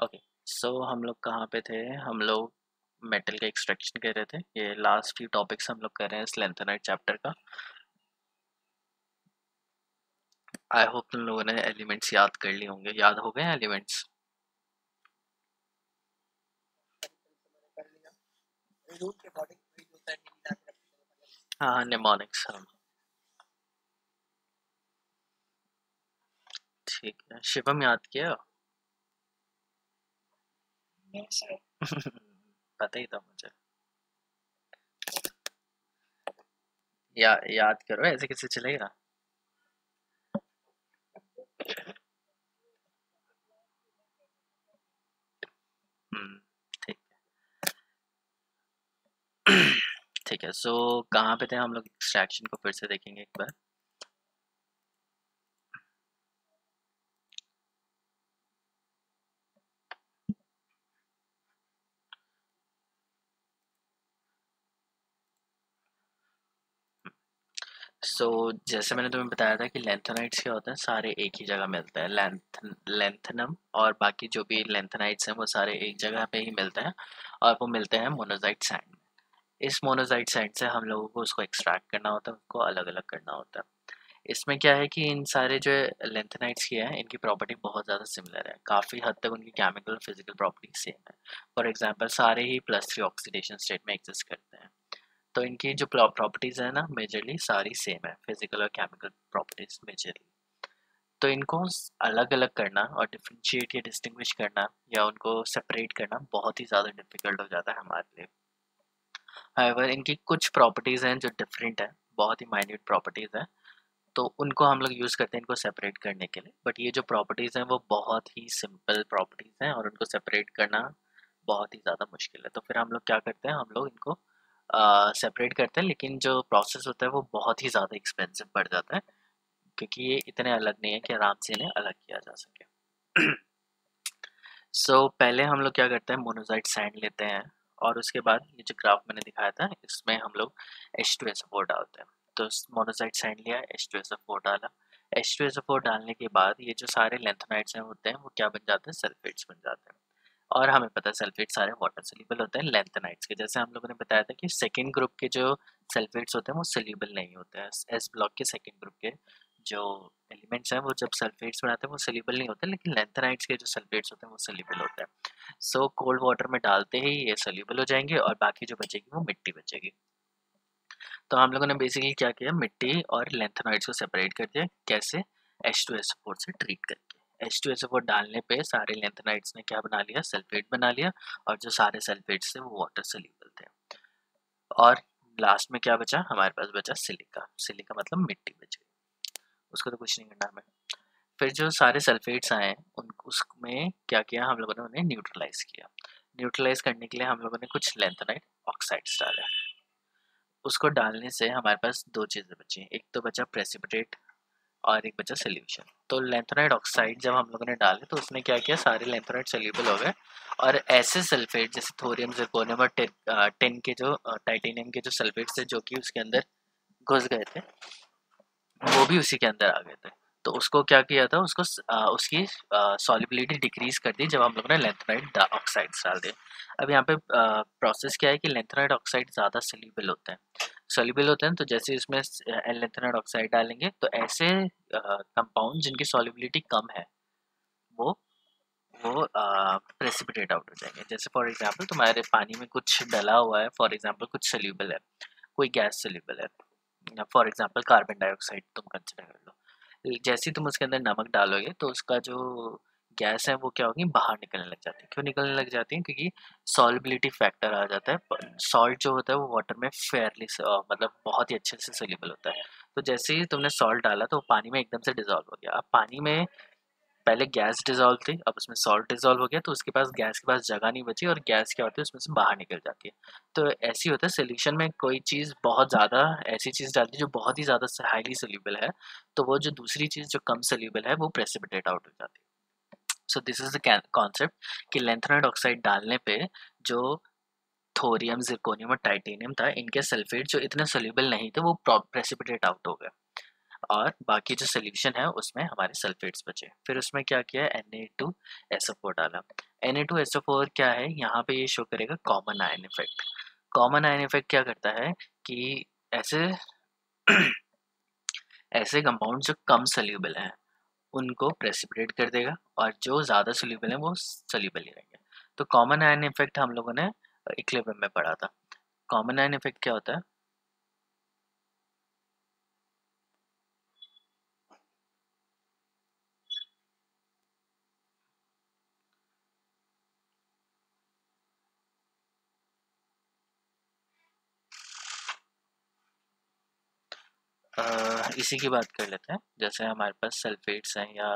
Okay. सो हम लोग कहाँ पे थे? हम लोग मेटल का एक्सट्रैक्शन कर रहे थे। ये लास्ट फ्यू टॉपिक्स हम लोग कर रहे हैं इस लेंथेनाइट चैप्टर का। आई होप तुम लोगों ने एलिमेंट्स याद कर लिए होंगे। याद हो गए एलिमेंट्स? हाँ हाँ, निमोनिक्स। हाँ ठीक है। शिवम याद किया? पता ही था मुझे। याद करो, ऐसे कैसे चलेगा? ठीक। ठीक है। सो कहाँ पे थे हम लोग? एक्सट्रैक्शन को फिर से देखेंगे एक बार। सो जैसे मैंने तुम्हें बताया था कि लेंथेनाइट्स क्या होते हैं, सारे एक ही जगह मिलते हैं। लेंथनम और बाकी जो भी लेंथेनाइट्स हैं वो सारे एक जगह पे ही मिलते हैं, और वो मिलते हैं मोनोजाइट सैंड में। इस मोनोजाइट सैंड से हम लोगों को उसको एक्सट्रैक्ट करना होता है, उसको अलग अलग करना होता है। इसमें क्या है कि इन सारे जो लेंथेनाइट्स की है, इनकी प्रॉपर्टी बहुत ज़्यादा सिमिलर है। काफ़ी हद तक उनकी केमिकल फिजिकल प्रॉपर्टी सेम है। फॉर एग्जांपल सारे ही +3 ऑक्सीडेशन स्टेट में एग्जिस्ट करते हैं। तो इनकी जो प्रॉपर्टीज है ना, मेजरली सारी सेम है, फिजिकल और केमिकल प्रॉपर्टीज मेजरली। तो इनको अलग अलग करना और डिफ्रेंशिएट या डिस्टिंग्विश करना या उनको सेपरेट करना बहुत ही ज़्यादा डिफिकल्ट हो जाता है हमारे लिए। हाउएवर इनकी कुछ प्रॉपर्टीज़ हैं जो डिफरेंट है, बहुत ही माइन्यूट प्रॉपर्टीज़ हैं, तो उनको हम लोग यूज़ करते हैं इनको सेपरेट करने के लिए। बट ये जो प्रॉपर्टीज़ हैं वो बहुत ही सिंपल प्रॉपर्टीज़ हैं और उनको सेपरेट करना बहुत ही ज़्यादा मुश्किल है। तो फिर हम लोग क्या करते हैं, हम लोग इनको सेपरेट करते हैं, लेकिन जो प्रोसेस होता है वो बहुत ही ज़्यादा एक्सपेंसिव पड़ जाता है, क्योंकि ये इतने अलग नहीं है कि आराम से इन्हें अलग किया जा सके। पहले हम लोग क्या करते हैं, मोनोजाइट सैंड लेते हैं, और उसके बाद ये जो ग्राफ मैंने दिखाया था इसमें हम लोग H2SO4 डालते हैं। तो मोनोजाइट सैंड लिया, H2SO4 डाला। H2SO4 डालने के बाद ये जो सारे लेंथेनाइट्स हैं होते हैं वो क्या बन जाते हैं, सल्फेट्स बन जाते हैं। और हमें पता है सल्फेट सारे वाटर सोल्यूबल होते हैं लेंथेनाइट्स के। जैसे हम लोगों ने बताया था कि सेकेंड ग्रुप के जो सल्फेट्स होते हैं वो सोल्यूबल नहीं होते हैं। एस ब्लॉक के सेकेंड ग्रुप के जो एलिमेंट्स हैं वो जब सल्फेट्स बनाते हैं वो सोल्यूबल नहीं होते, लेकिन लेंथेनाइट्स के जो सल्फेट्स होते हैं वो सोल्यूबल होते हैं। कोल्ड वाटर में डालते ही ये सोल्यूबल हो जाएंगे और बाकी जो बचेगी वो मिट्टी बचेगी। तो हम लोगों ने बेसिकली क्या किया, मिट्टी और लेंथेनाइट्स को सेपरेट कर दिया। कैसे? H2SO4 से ट्रीट करके। H2SO4 डालने पे सारे लेंथेनाइट्स ने क्या बना लिया, सल्फेट बना लिया, और जो सारे सल्फेट्स थे वो वाटर सोल्यूबल थे। और लास्ट में क्या बचा, हमारे पास बचा सिलिका। सिलिका मतलब मिट्टी बच गई, उसको तो कुछ नहीं करना हमें। फिर जो सारे सल्फेट्स आए उन उसमें क्या किया, हम लोगों ने उन्हें न्यूट्रलाइज किया। न्यूट्रलाइज करने के लिए हम लोगों ने कुछ लेंथेनाइट ऑक्साइड्स डाले। उसको डालने से हमारे पास दो चीज़ें बची, एक तो बचा प्रेसिपिटेट और एक बचा सोल्यूशन। तो लेंथेनाइट ऑक्साइड जब हम लोगों ने डाले तो उसने क्या किया, सारे लेंथेनाइट सोल्यूबल हो गए, और ऐसे सल्फेट जैसे थोरियम, जिरकोनियम और टिन के जो टाइटेनियम के जो सल्फेट्स थे जो कि उसके अंदर घुस गए थे, वो भी उसी के अंदर आ गए थे। तो उसको क्या किया था, उसको उसकी सॉल्युबिलिटी डिक्रीज कर दी जब हम लोगों ने लेंथेनाइट ऑक्साइड्स डाल दिए। अब यहाँ पे प्रोसेस क्या है कि लेंथेनाइट ऑक्साइड ज़्यादा सोल्यूबल होते हैं। सोल्यूबल होते हैं तो जैसे इसमें लेंथेनाइट ऑक्साइड डालेंगे तो ऐसे कंपाउंड जिनकी सॉल्युबिलिटी कम है वो वो प्रेसिपिटेट आउट हो जाएंगे। जैसे फॉर एग्जांपल तुम्हारे पानी में कुछ डला हुआ है, फॉर एग्जांपल कुछ सोल्यूबल है, कोई गैस सोल्यूबल है, फॉर एग्जांपल कार्बन डाइऑक्साइड तुम कंसिडर कर लो। जैसे ही तुम उसके अंदर नमक डालोगे तो उसका जो गैस है वो क्या होगी, बाहर निकलने लग जाती है। क्यों निकलने लग जाती है? क्योंकि सॉल्युबिलिटी फैक्टर आ जाता है। सॉल्ट जो होता है वो वाटर में फेयरली मतलब बहुत ही अच्छे से सोल्यूबल होता है। तो जैसे ही तुमने सॉल्ट डाला तो पानी में एकदम से डिजोल्व हो गया। अब पानी में पहले गैस डिजोल्व थी, अब उसमें सॉल्ट डिजोल्व हो गया, तो उसके पास गैस के पास जगह नहीं बची और गैस क्या होती है उसमें से बाहर निकल जाती है। तो ऐसी होता है सोल्यूशन में कोई चीज़ बहुत ज़्यादा ऐसी चीज़ डालती है जो बहुत ही ज़्यादा हाईली सोल्यूबल है, तो वो जो दूसरी चीज़ जो कम सोल्यूबल है वो प्रेसिपिटेट आउट हो जाती है। So this is the concept कि लेंथेनाइट ऑक्साइड डालने पे जो थोरियम, जिरकोनियम और टाइटेनियम था, इनके सल्फेट जो इतने सोल्यूबल नहीं थे वो प्रेसिपिटेट आउट हो गए, और बाकी जो सोल्यूशन है उसमें हमारे सल्फेट्स बचे। फिर उसमें क्या किया, Na2SO4 डाला। Na2SO4 क्या है, यहाँ पे ये शो करेगा common ion effect. Common ion effect क्या करता है कि ऐसे ऐसे कंपाउंड जो कम सोल्यूबल हैं उनको प्रेसिपिटेट कर देगा, और जो ज़्यादा सोल्यूबल हैं वो सोल्यूबल ही रहेंगे। तो कॉमन आयन इफेक्ट हम लोगों ने इक्विलिब्रियम में पढ़ा था। कॉमन आयन इफेक्ट क्या होता है? इसी की बात कर लेते हैं। जैसे हमारे पास सल्फेट्स हैं, या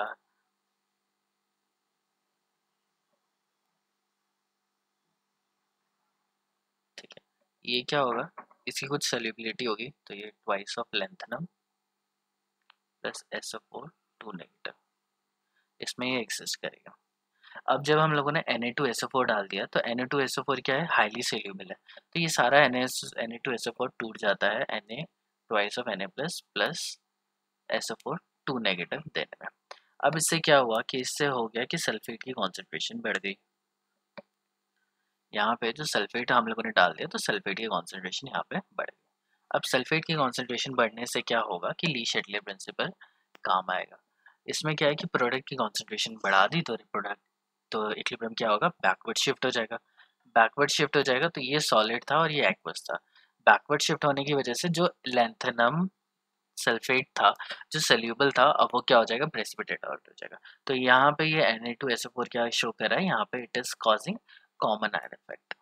ठीक है, ये क्या होगा, इसकी कुछ सोल्यूबिलिटी होगी, तो ये twice of lanthanum plus SO4 2 negative, इसमें ये एग्जिस्ट करेगा। अब जब हम लोगों ने Na2SO4 डाल दिया, तो Na2SO4 क्या है, हाईली सोल्यूबल है, तो ये सारा Na2SO4 टूट जाता है Na twice of Na plus plus SO4 2 negative देने में। अब इससे क्या हुआ कि इससे हो गया कि सल्फेट की कॉन्सेंट्रेशन बढ़ गई। यहाँ पे जो सल्फेट हम लोगों ने डाल दिया, तो सल्फेट की कॉन्सेंट्रेशन यहाँ पे बढ़ गई। अब सल्फेट की कॉन्सेंट्रेशन बढ़ने से क्या होगा कि ली शेटले प्रिंसिपल काम आएगा। इसमें क्या है कि प्रोडक्ट की कॉन्सेंट्रेशन बढ़ा दी, तो प्रोडक्ट तो इक्विलिब्रियम क्या होगा, बैकवर्ड शिफ्ट हो जाएगा। बैकवर्ड शिफ्ट हो जाएगा, तो ये सॉलिड था और ये एक्वस था। बैकवर्ड शिफ्ट होने की वजह से जो लैंथेनम सल्फेट था, जो सोल्यूबल था, अब वो क्या हो जाएगा, प्रेसिपिटेट आउट हो जाएगा। तो यहाँ पे ये Na2SO4 क्या शो कर रहा है, यहाँ पे it is causing common ion effect.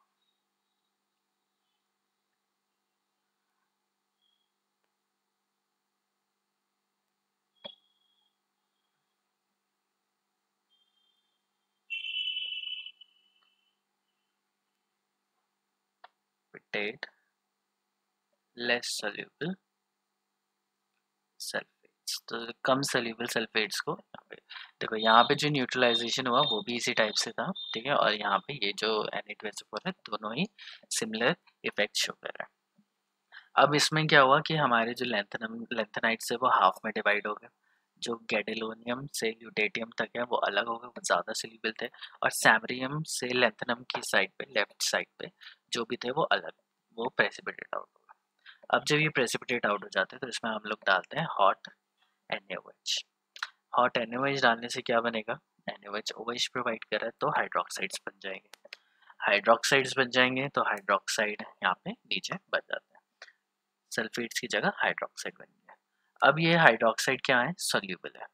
Precipitate less soluble sulphates, तो कम सोल्यूबल सल्फेट्स को यहाँ पे देखो, यहाँ पे जो न्यूट्रलाइजेशन हुआ वो भी इसी टाइप से था, ठीक है, और यहाँ पे ये जो Na2SO4 है, दोनों ही सिमिलर इफेक्ट शो कर रहा है। अब इसमें क्या हुआ कि हमारे जो लेंथेनाइट्स है वो हाफ में डिवाइड हो गए। जो गैडेलोनियम से ल्यूटेटियम तक है वो अलग हो गए, वो ज़्यादा सोल्यूबल थे, और सैमरियम से लेंथेनम की साइड पे, लेफ्ट साइड पे जो भी थे वो अलग, वो प्रेसिपिटेट आउट हो गए। अब जब ये प्रेसिपिटेट आउट हो जाते हैं, तो इसमें हम लोग डालते हैं हॉट NaOH। हॉट NaOH डालने से क्या बनेगा, NaOH OH प्रोवाइड कर रहा है, तो हाइड्रोक्साइड्स बन जाएंगे। हाइड्रोक्साइड्स बन जाएंगे तो हाइड्रोक्साइड यहाँ पे नीचे बन जाते हैं, सल्फेट्स की जगह हाइड्रोक्साइड बन गया। अब ये हाइड्रोक्साइड क्या है, सोल्यूबल है।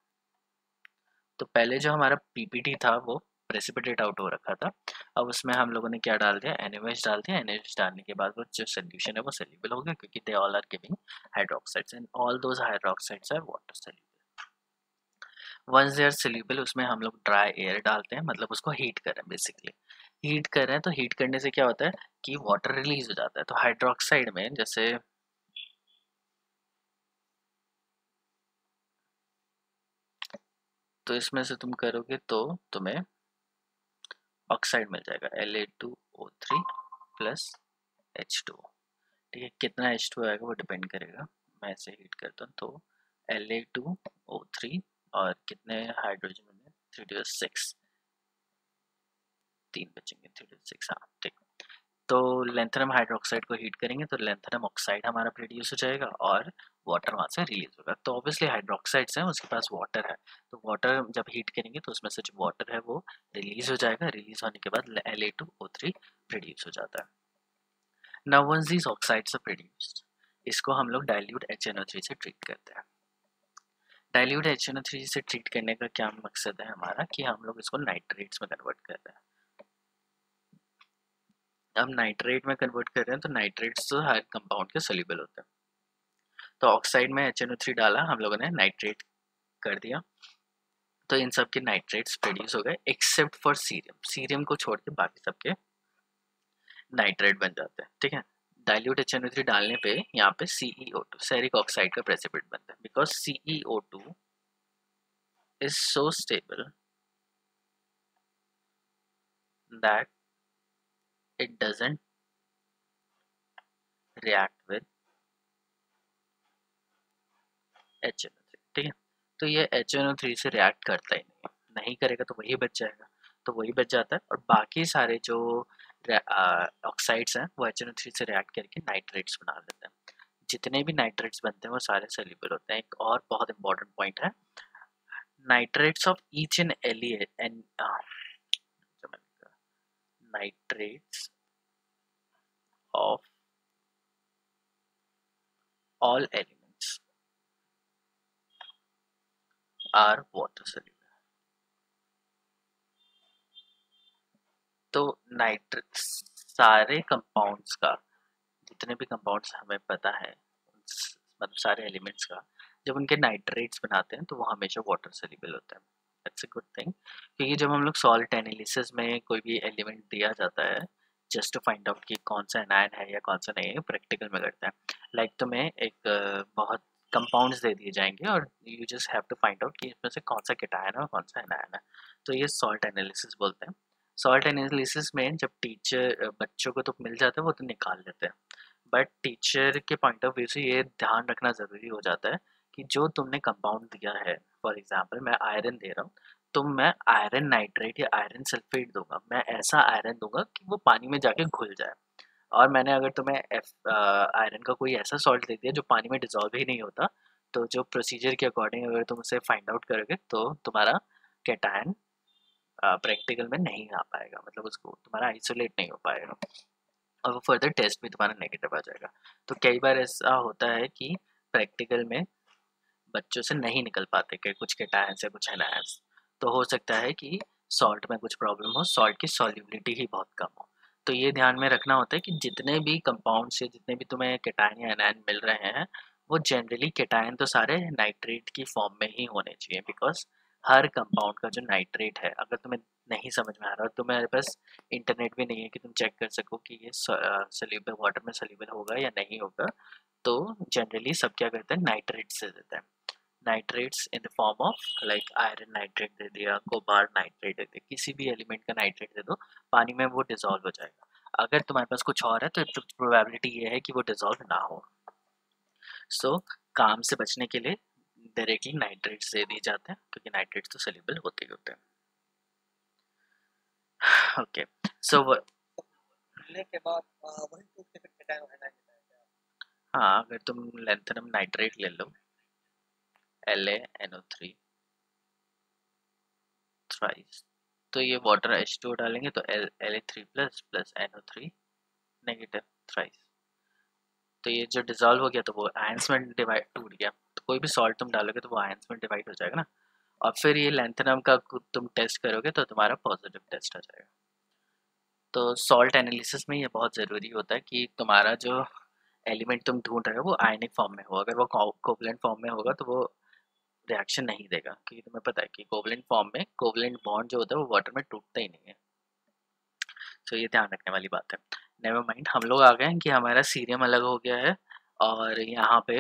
तो पहले जो हमारा पीपीटी था वो प्रेसिपिटेट आउट हो रखा था, अब उसमें हम लोगों ने क्या डाल दिया, NaOH डाल दिया। NaOH डालने के बाद वो जो सोल्यूशन है वो सोल्यूबल हो गया, क्योंकि they all are giving hydroxides and all those hydroxides are water soluble. Once they are soluble, उसमें हम लोग ड्राई एयर डालते हैं, मतलब उसको हीट कर रहे हैं बेसिकली। हीट कर रहे हैं, तो हीट करने से क्या होता है कि वाटर रिलीज हो जाता है। तो हाइड्रोक्साइड में जैसे तो इसमें से तुम करोगे तो तुम्हें ऑक्साइड मिल जाएगा La2O3 प्लस H2O। ठीक है, कितना H2O आएगा वो डिपेंड करेगा, मैं ऐसे हीट करता हूँ, तो La2O3 और कितने हाइड्रोजन बने, 3 to 6, 3 बचेंगे, 3 to 6, हाँ ठीक। तो लेंथेनम हाइड्रोक्साइड को हीट करेंगे तो लेंथेनम ऑक्साइड हमारा प्रोड्यूस हो जाएगा, और वाटर वहाँ से रिलीज होगा। तो ऑब्वियसली हाइड्रोक्साइड्स हैं, उसके पास वाटर है, तो वाटर जब हीट करेंगे तो उसमें से जो वाटर है वो रिलीज हो जाएगा। रिलीज होने के बाद La2O3 प्रोड्यूस हो जाता है। Now once these oxides are produced, इसको हम लोग डाइल्यूट HNO3 से ट्रीट करते हैं। डाइल्यूट HNO3 से ट्रीट करने का क्या मकसद है हमारा, कि हम लोग इसको नाइट्रेट्स में कन्वर्ट कर रहे हैं। अब नाइट्रेट में कन्वर्ट कर रहे हैं, तो नाइट्रेट्स तो हर कंपाउंड के सोल्यूबल होते हैं। तो ऑक्साइड में HNO3 डाला हम लोगों ने, नाइट्रेट कर दिया, तो इन सब के नाइट्रेट्स प्रोड्यूस हो गए, एक्सेप्ट फॉर सीरियम। सीरियम को छोड़ के बाकी सबके नाइट्रेट बन जाते हैं, ठीक है। डाइल्यूट HNO3 डालने पे यहाँ पे CeO2 सेरिक ऑक्साइड का प्रेसिपिटेट बनता है, because CeO2 is so stable that it doesn't react with HNO3, ठीक है। तो ये HNO3 से रिएक्ट करता ही नहीं, नहीं करेगा तो वही बच जाएगा। तो वही बच जाता है, और बाकी सारे जो ऑक्साइड्स हैं वो HNO3 से रिएक्ट करके नाइट्रेट्स बना लेते हैं। जितने भी नाइट्रेट्स बनते हैं वो सारे सोल्यूबल होते हैं। एक और बहुत इंपॉर्टेंट पॉइंट है, nitrates of each and an nitrates of all elements are water soluble। तो नाइट्रेट सारे कंपाउंड्स का, जितने भी कंपाउंड्स हमें पता है, मतलब सारे एलिमेंट्स का, जब उनके नाइट्रेट्स बनाते हैं तो वो हमेशा वाटर सोल्यूबल होते हैं। दैट्स अ गुड थिंग, क्योंकि जब हम लोग सॉल्ट एनालिसिस में कोई भी एलिमेंट दिया जाता है जस्ट टू फाइंड आउट कि कौन सा एनायन है या कौन सा नहीं है, प्रैक्टिकल में करते हैं। लाइक तुम्हें एक बहुत कंपाउंड्स दे दिए जाएंगे और you just have to find out कि इसमें से कौन सा केटायन है और कौन सा एनायन है। तो ये सॉल्ट एनालिसिस बोलते हैं। सॉल्ट एनालिसिस में जब टीचर बच्चों को तो मिल जाता है वो तो निकाल लेते हैं, बट टीचर के पॉइंट ऑफ व्यू से ये ध्यान रखना ज़रूरी हो जाता है कि जो तुमने कंपाउंड दिया है, फॉर एग्जांपल मैं आयरन दे रहा हूँ, तो मैं आयरन नाइट्रेट या आयरन सल्फेट दूंगा, मैं ऐसा आयरन दूंगा कि वो पानी में जाके घुल जाए। और मैंने अगर तुम्हें आयरन का कोई ऐसा सॉल्ट दे दिया जो पानी में डिजॉल्व ही नहीं होता, तो जो प्रोसीजर के अकॉर्डिंग अगर तुम उसे फाइंड आउट करोगे तो तुम्हारा कैटायन प्रैक्टिकल में नहीं आ पाएगा, मतलब उसको तुम्हारा आइसोलेट नहीं हो पाएगा और वो फर्दर टेस्ट में तुम्हारा नेगेटिव आ जाएगा। तो कई बार ऐसा होता है कि प्रैक्टिकल में बच्चों से नहीं निकल पाते कि कुछ केटायंस या कुछ एनायंस, तो हो सकता है कि सॉल्ट में कुछ प्रॉब्लम हो, सॉल्ट की सॉल्युबिलिटी ही बहुत कम हो। तो ये ध्यान में रखना होता है कि जितने भी कंपाउंड्स या जितने भी तुम्हें केटायन या एनायन मिल रहे हैं वो जनरली केटायन तो सारे नाइट्रेट की फॉर्म में ही होने चाहिए, बिकॉज हर कंपाउंड का जो नाइट्रेट है, अगर तुम्हें नहीं समझ में आ रहा और तुम्हारे पास इंटरनेट भी नहीं है कि तुम चेक कर सको कि ये सोल्यूबल वाटर में सोल्यूबल होगा या नहीं होगा, तो जनरली सब क्या करते हैं, नाइट्रेट से देते हैं। Nitrates in the form of like iron nitrate दे दिया, कोबाल्ट नाइट्रेट दे दिया, किसी भी एलिमेंट का नाइट्रेट दे दो, पानी में वो डिजॉल्व हो जाएगा। अगर तुम्हारे पास कुछ और है तो प्रोबेबिलिटी ये है कि वो डिजॉल्व ना हो। सो काम से बचने के लिए डायरेक्टली नाइट्रेट्स दे दिए जाते हैं, क्योंकि नाइट्रेट्स तो सोल्यूबल होते ही होते हैं। ओके, सो के बाद वही तो फिर केटायन आयनाइज होता है क्या? हाँ, अगर तुम लैंथेनम नाइट्रेट ले लो, LaNO3 थ्राइस, तो ये वाटर H2 डालेंगे तो La3 plus plus NO3 negative thrice, तो ये जो डिजॉल्व हो गया तो वो आयंस में डिवाइड टूट गया। तो कोई भी सॉल्ट तुम डालोगे तो वो आयंस में डिवाइड हो जाएगा ना, और फिर ये लैंथेनम का तुम टेस्ट करोगे तो तुम्हारा पॉजिटिव टेस्ट आ जाएगा। तो सॉल्ट एनालिसिस में ये बहुत ज़रूरी होता है कि तुम्हारा जो एलिमेंट तुम ढूंढ रहे हो वो आयनिक फॉर्म में हो। अगर वो कोवलेंट फॉर्म में होगा तो वो रिएक्शन नहीं देगा, क्योंकि तुम्हें पता है कि कोवलेंट फॉर्म में कोवलेंट बॉन्ड जो होता है वो वाटर में टूटता ही नहीं है। तो ये ध्यान रखने वाली बात है। नेवर माइंड, हम लोग आ गए हैं कि हमारा सीरियम अलग हो गया है और यहाँ पे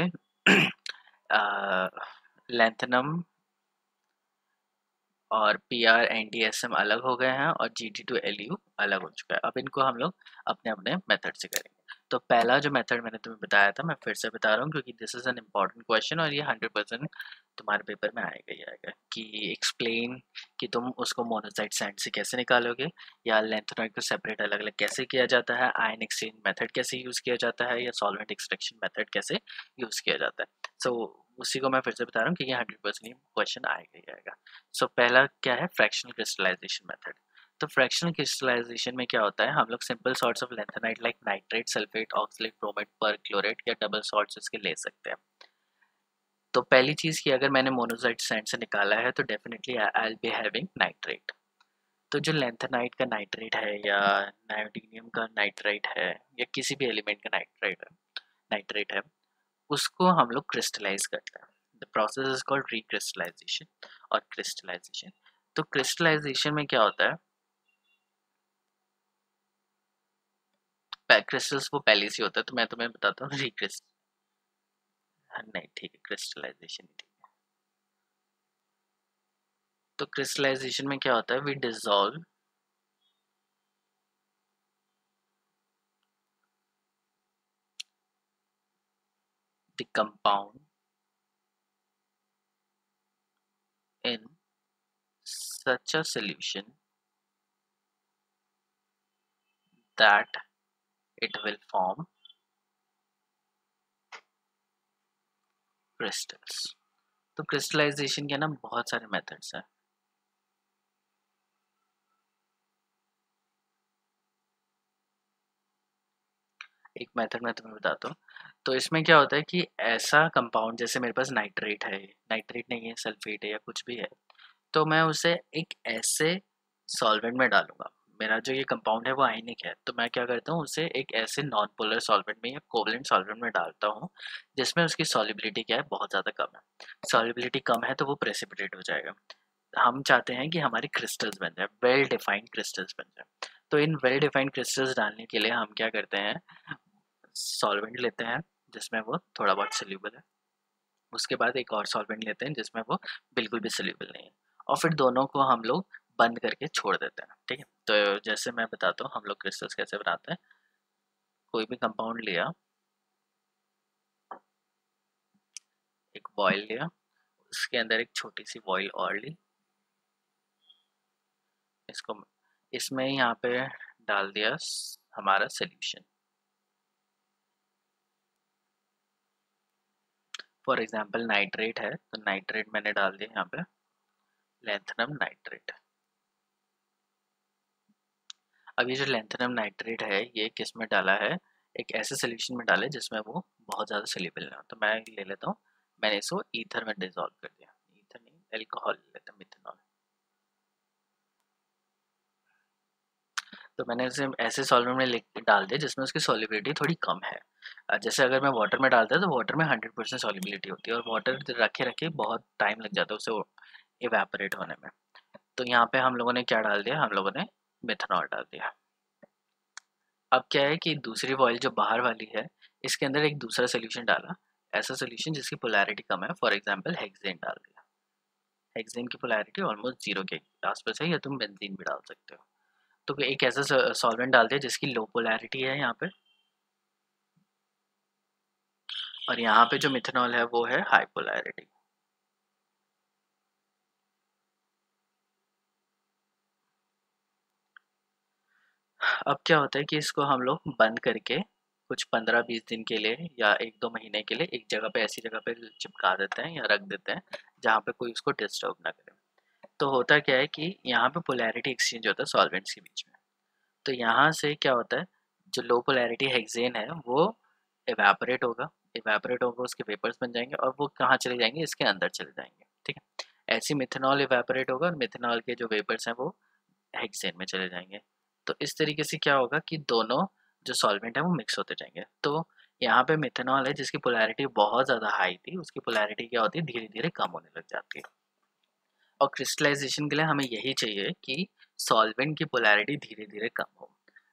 लैंथेनम और PrNDSM अलग हो गए हैं और Gt2Lu अलग हो चुका है। अब इनको हम लोग अपने अपने मेथड से करेंगे। तो पहला जो मेथड मैंने तुम्हें बताया था मैं फिर से बता रहा हूँ, क्योंकि this is an important question और ये 100% तुम्हारे पेपर में आएगा ही आएगा कि एक्सप्लेन कि तुम उसको मोनोसाइट सैंड से कैसे निकालोगे, या लैंथेनॉइड को सेपरेट अलग अलग कैसे किया जाता है, आयन एक्सचेंज मेथड कैसे यूज़ किया जाता है, या सॉल्वेंट एक्सट्रैक्शन मेथड कैसे यूज़ किया जाता है। सो उसी को मैं फिर से बता रहा हूँ कि ये 100% क्वेश्चन आएगा ही आएगा। सो पहला क्या है, फ्रैक्शनल क्रिस्टलाइजेशन मेथड। तो फ्रैक्शनल क्रिस्टलाइजेशन में क्या होता है, हम लोग simple salts of lanthanide like nitrate, sulphate, oxalate, bromide, perchlorate या डबल सॉल्ट्स इसके ले सकते हैं। तो पहली चीज़ कि अगर मैंने मोनोसाइट सैंड से निकाला है तो definitely I will be having nitrate. तो जो लैंथेनाइट का नाइट्रेट है या नायोडीनियम का नाइट्रेट है या किसी भी एलिमेंट का नाइट्रेट है, उसको हम लोग क्रिस्टलाइज करते हैं। The process is called recrystallisation और क्रिस्टलाइजेशन। तो क्रिस्टलाइजेशन में क्या होता है, क्रिस्टल्स वो पहले से होता है, तो मैं तुम्हें बताता हूँ रिक्रिस्ट, नहीं ठीक है, क्रिस्टलाइजेशन ठीक है। तो क्रिस्टलाइजेशन में क्या होता है, we dissolve the compound in such a solution that it will form crystals. तो क्रिस्टलाइजेशन के ना बहुत सारे मेथड्स हैं. एक मेथड मैं तुम्हें बताता हूँ. तो इसमें क्या होता है कि ऐसा कंपाउंड, जैसे मेरे पास नाइट्रेट है, नाइट्रेट नहीं है, सल्फेट है या कुछ भी है, तो मैं उसे एक ऐसे सॉल्वेंट में डालूंगा. मेरा जो ये कंपाउंड है वो आयनिक है, तो मैं क्या करता हूँ, उसे एक ऐसे नॉन पोलर सॉल्वेंट में या कोवलेंट सॉल्वेंट में डालता हूँ जिसमें उसकी सॉल्युबिलिटी क्या है, बहुत ज़्यादा कम है. सॉल्युबिलिटी कम है तो वो प्रेसिपिटेट हो जाएगा. हम चाहते हैं कि हमारे क्रिस्टल्स बन जाए, वेल डिफाइंड क्रिस्टल्स बन जाए. तो इन वेल डिफाइंड क्रिस्टल्स डालने के लिए हम क्या करते हैं, सॉल्वेंट लेते हैं जिसमें वो थोड़ा बहुत सोल्यूबल है. उसके बाद एक और सॉल्वेंट लेते हैं जिसमें वो बिल्कुल भी सोल्यूबल नहीं है, और फिर दोनों को हम लोग बंद करके छोड़ देते हैं. ठीक है, तो जैसे मैं बताता हूँ हम लोग क्रिस्टल्स कैसे बनाते हैं. कोई भी कंपाउंड लिया, एक बॉयल लिया, उसके अंदर एक छोटी सी बॉयल और ली, इसको इसमें यहाँ पे डाल दिया हमारा सोल्यूशन. फॉर एग्जांपल नाइट्रेट है, तो नाइट्रेट मैंने डाल दिया यहाँ पे, लैंथेनम नाइट्रेट. अब ये जो लैंथेनम नाइट्रेट है ये किस में डाला है, एक ऐसे सोल्यूशन में डाले जिसमें वो बहुत ज़्यादा सोल्यूबल ना हो. तो मैं ले लेता हूँ, मैंने इसको ईथर में डिसॉल्व कर दिया. ईथर नहीं, एल्कोहल ले लेता हूँ, मिथेनॉल. तो मैंने इसे ऐसे सॉल्वेंट में डाल दिया जिसमें उसकी सॉल्युबिलिटी थोड़ी कम है. जैसे अगर मैं वाटर में डालता है तो वाटर में 100% सॉल्युबिलिटी होती है, और वाटर रखे रखे बहुत टाइम लग जाता है उसे इवेपोरेट होने में. तो यहाँ पे हम लोगों ने क्या डाल दिया, हम लोगों ने मिथेनॉल डाल दिया. अब क्या है कि दूसरी वॉइल जो बाहर वाली है, इसके अंदर एक दूसरा सोल्यूशन डाला, ऐसा सोल्यूशन जिसकी पोलैरिटी कम है. फॉर एग्जांपल हेक्सेन डाल दिया. हेक्सेन की पोलैरिटी ऑलमोस्ट जीरो के आसपास है, या तुम बेंजीन भी डाल सकते हो. तो एक ऐसा सॉल्वेंट डाल दिया जिसकी लो पोलैरिटी है यहाँ पे, और यहाँ पे जो मिथेनॉल है वो है हाई पोलैरिटी. अब क्या होता है कि इसको हम लोग बंद करके कुछ 15-20 दिन के लिए या 1-2 महीने के लिए एक जगह पे, ऐसी जगह पे चिपका देते हैं या रख देते हैं जहाँ पे कोई उसको डिस्टर्ब ना करे. तो होता क्या है कि यहाँ पे पोलैरिटी एक्सचेंज होता है सॉल्वेंट्स के बीच में. तो यहाँ से क्या होता है, जो लो पोलैरिटी हेक्सेन है वो इवेपोरेट होगा. इवेपोरेट होगा, उसके वेपर्स बन जाएंगे, और वो कहाँ चले जाएंगे, इसके अंदर चले जाएंगे. ठीक है, ऐसी मिथेनॉल इवेपोरेट होगा, और मिथेनॉल के जो वेपर्स हैं वो हेक्सेन में चले जाएंगे. तो इस तरीके से क्या होगा कि दोनों जो सॉल्वेंट है वो मिक्स होते जाएंगे. तो यहाँ पे मिथेनॉल है जिसकी पोलैरिटी बहुत ज़्यादा हाई थी, उसकी पोलैरिटी क्या होती है, धीरे धीरे कम होने लग जाती है. और क्रिस्टलाइजेशन के लिए हमें यही चाहिए कि सॉल्वेंट की पोलैरिटी धीरे धीरे कम हो.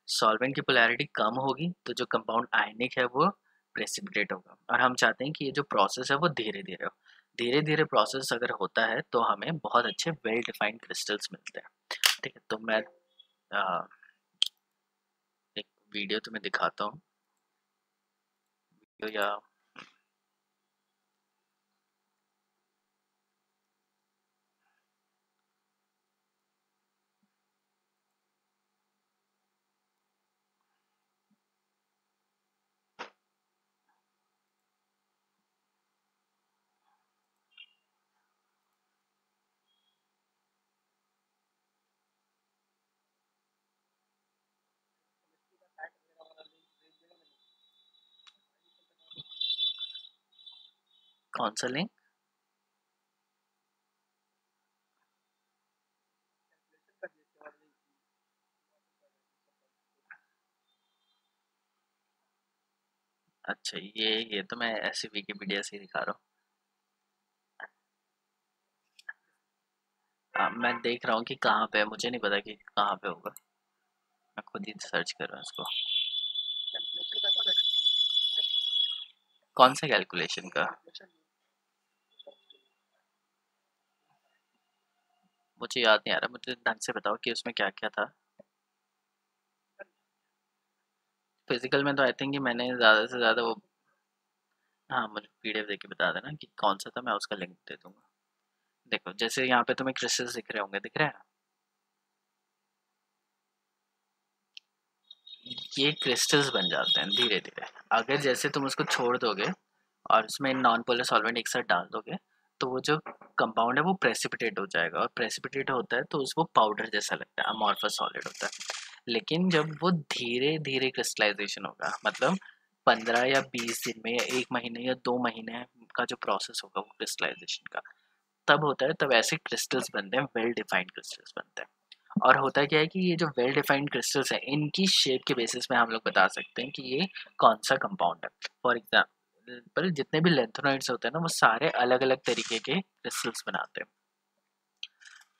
सॉल्वेंट की पोलैरिटी कम होगी तो जो कंपाउंड आयनिक है वो प्रेसिपिटेट होगा, और हम चाहते हैं कि ये जो प्रोसेस है वो धीरे धीरे हो. धीरे धीरे प्रोसेस अगर होता है तो हमें बहुत अच्छे वेल डिफाइंड क्रिस्टल्स मिलते हैं. ठीक है, तो मैं एक वीडियो तुम्हें दिखाता हूँ, वीडियो या कौन सा लिंक. अच्छा, ये तो मैं ऐसे विकिपीडिया से ही दिखा रहा हूँ. हाँ, मैं देख रहा हूँ कि कहाँ पे है, मुझे नहीं पता कि कहाँ पे होगा, मैं खुद ही सर्च कर रहा हूँ इसको. कौन सा कैलकुलेशन का, मुझे याद नहीं आ रहा, मुझे ढंग से बताओ कि उसमें क्या क्या था. फिजिकल में तो आई थिंक कि मैंने ज़्यादा से ज़्यादा वो, हाँ मुझे पीडीएफ देके बता देना कि कौन सा था, मैं उसका लिंक दे दूंगा. देखो जैसे यहाँ पे तुम्हें क्रिस्टल्स दिख रहे होंगे, दिख रहे हैं. ये क्रिस्टल्स बन जाते हैं धीरे धीरे। अगर जैसे तुम उसको छोड़ दोगे और उसमें नॉन पोलर सॉल्वेंट एक साथ डाल दोगे तो वो जो कंपाउंड है वो प्रेसिपिटेट हो जाएगा, और प्रेसिपिटेट होता है तो उसको पाउडर जैसा लगता है, अमॉर्फस सॉलिड होता है। लेकिन जब वो धीरे धीरे क्रिस्टलाइजेशन होगा, मतलब 15 या 20 दिन में या 1 महीने या 2 महीने का जो प्रोसेस होगा वो क्रिस्टलाइजेशन का, तब होता है, तब ऐसे क्रिस्टल्स बनते हैं, वेल डिफाइंड क्रिस्टल्स बनते हैं। और होता क्या है कि ये जो वेल डिफाइंड क्रिस्टल्स हैं इनकी शेप के बेसिस में हम लोग बता सकते हैं कि ये कौन सा कंपाउंड है। फॉर एग्जाम्पल जितने भी लेंथेनॉइड्स होते हैं ना वो सारे अलग अलग तरीके के क्रिस्टल्स बनाते हैं,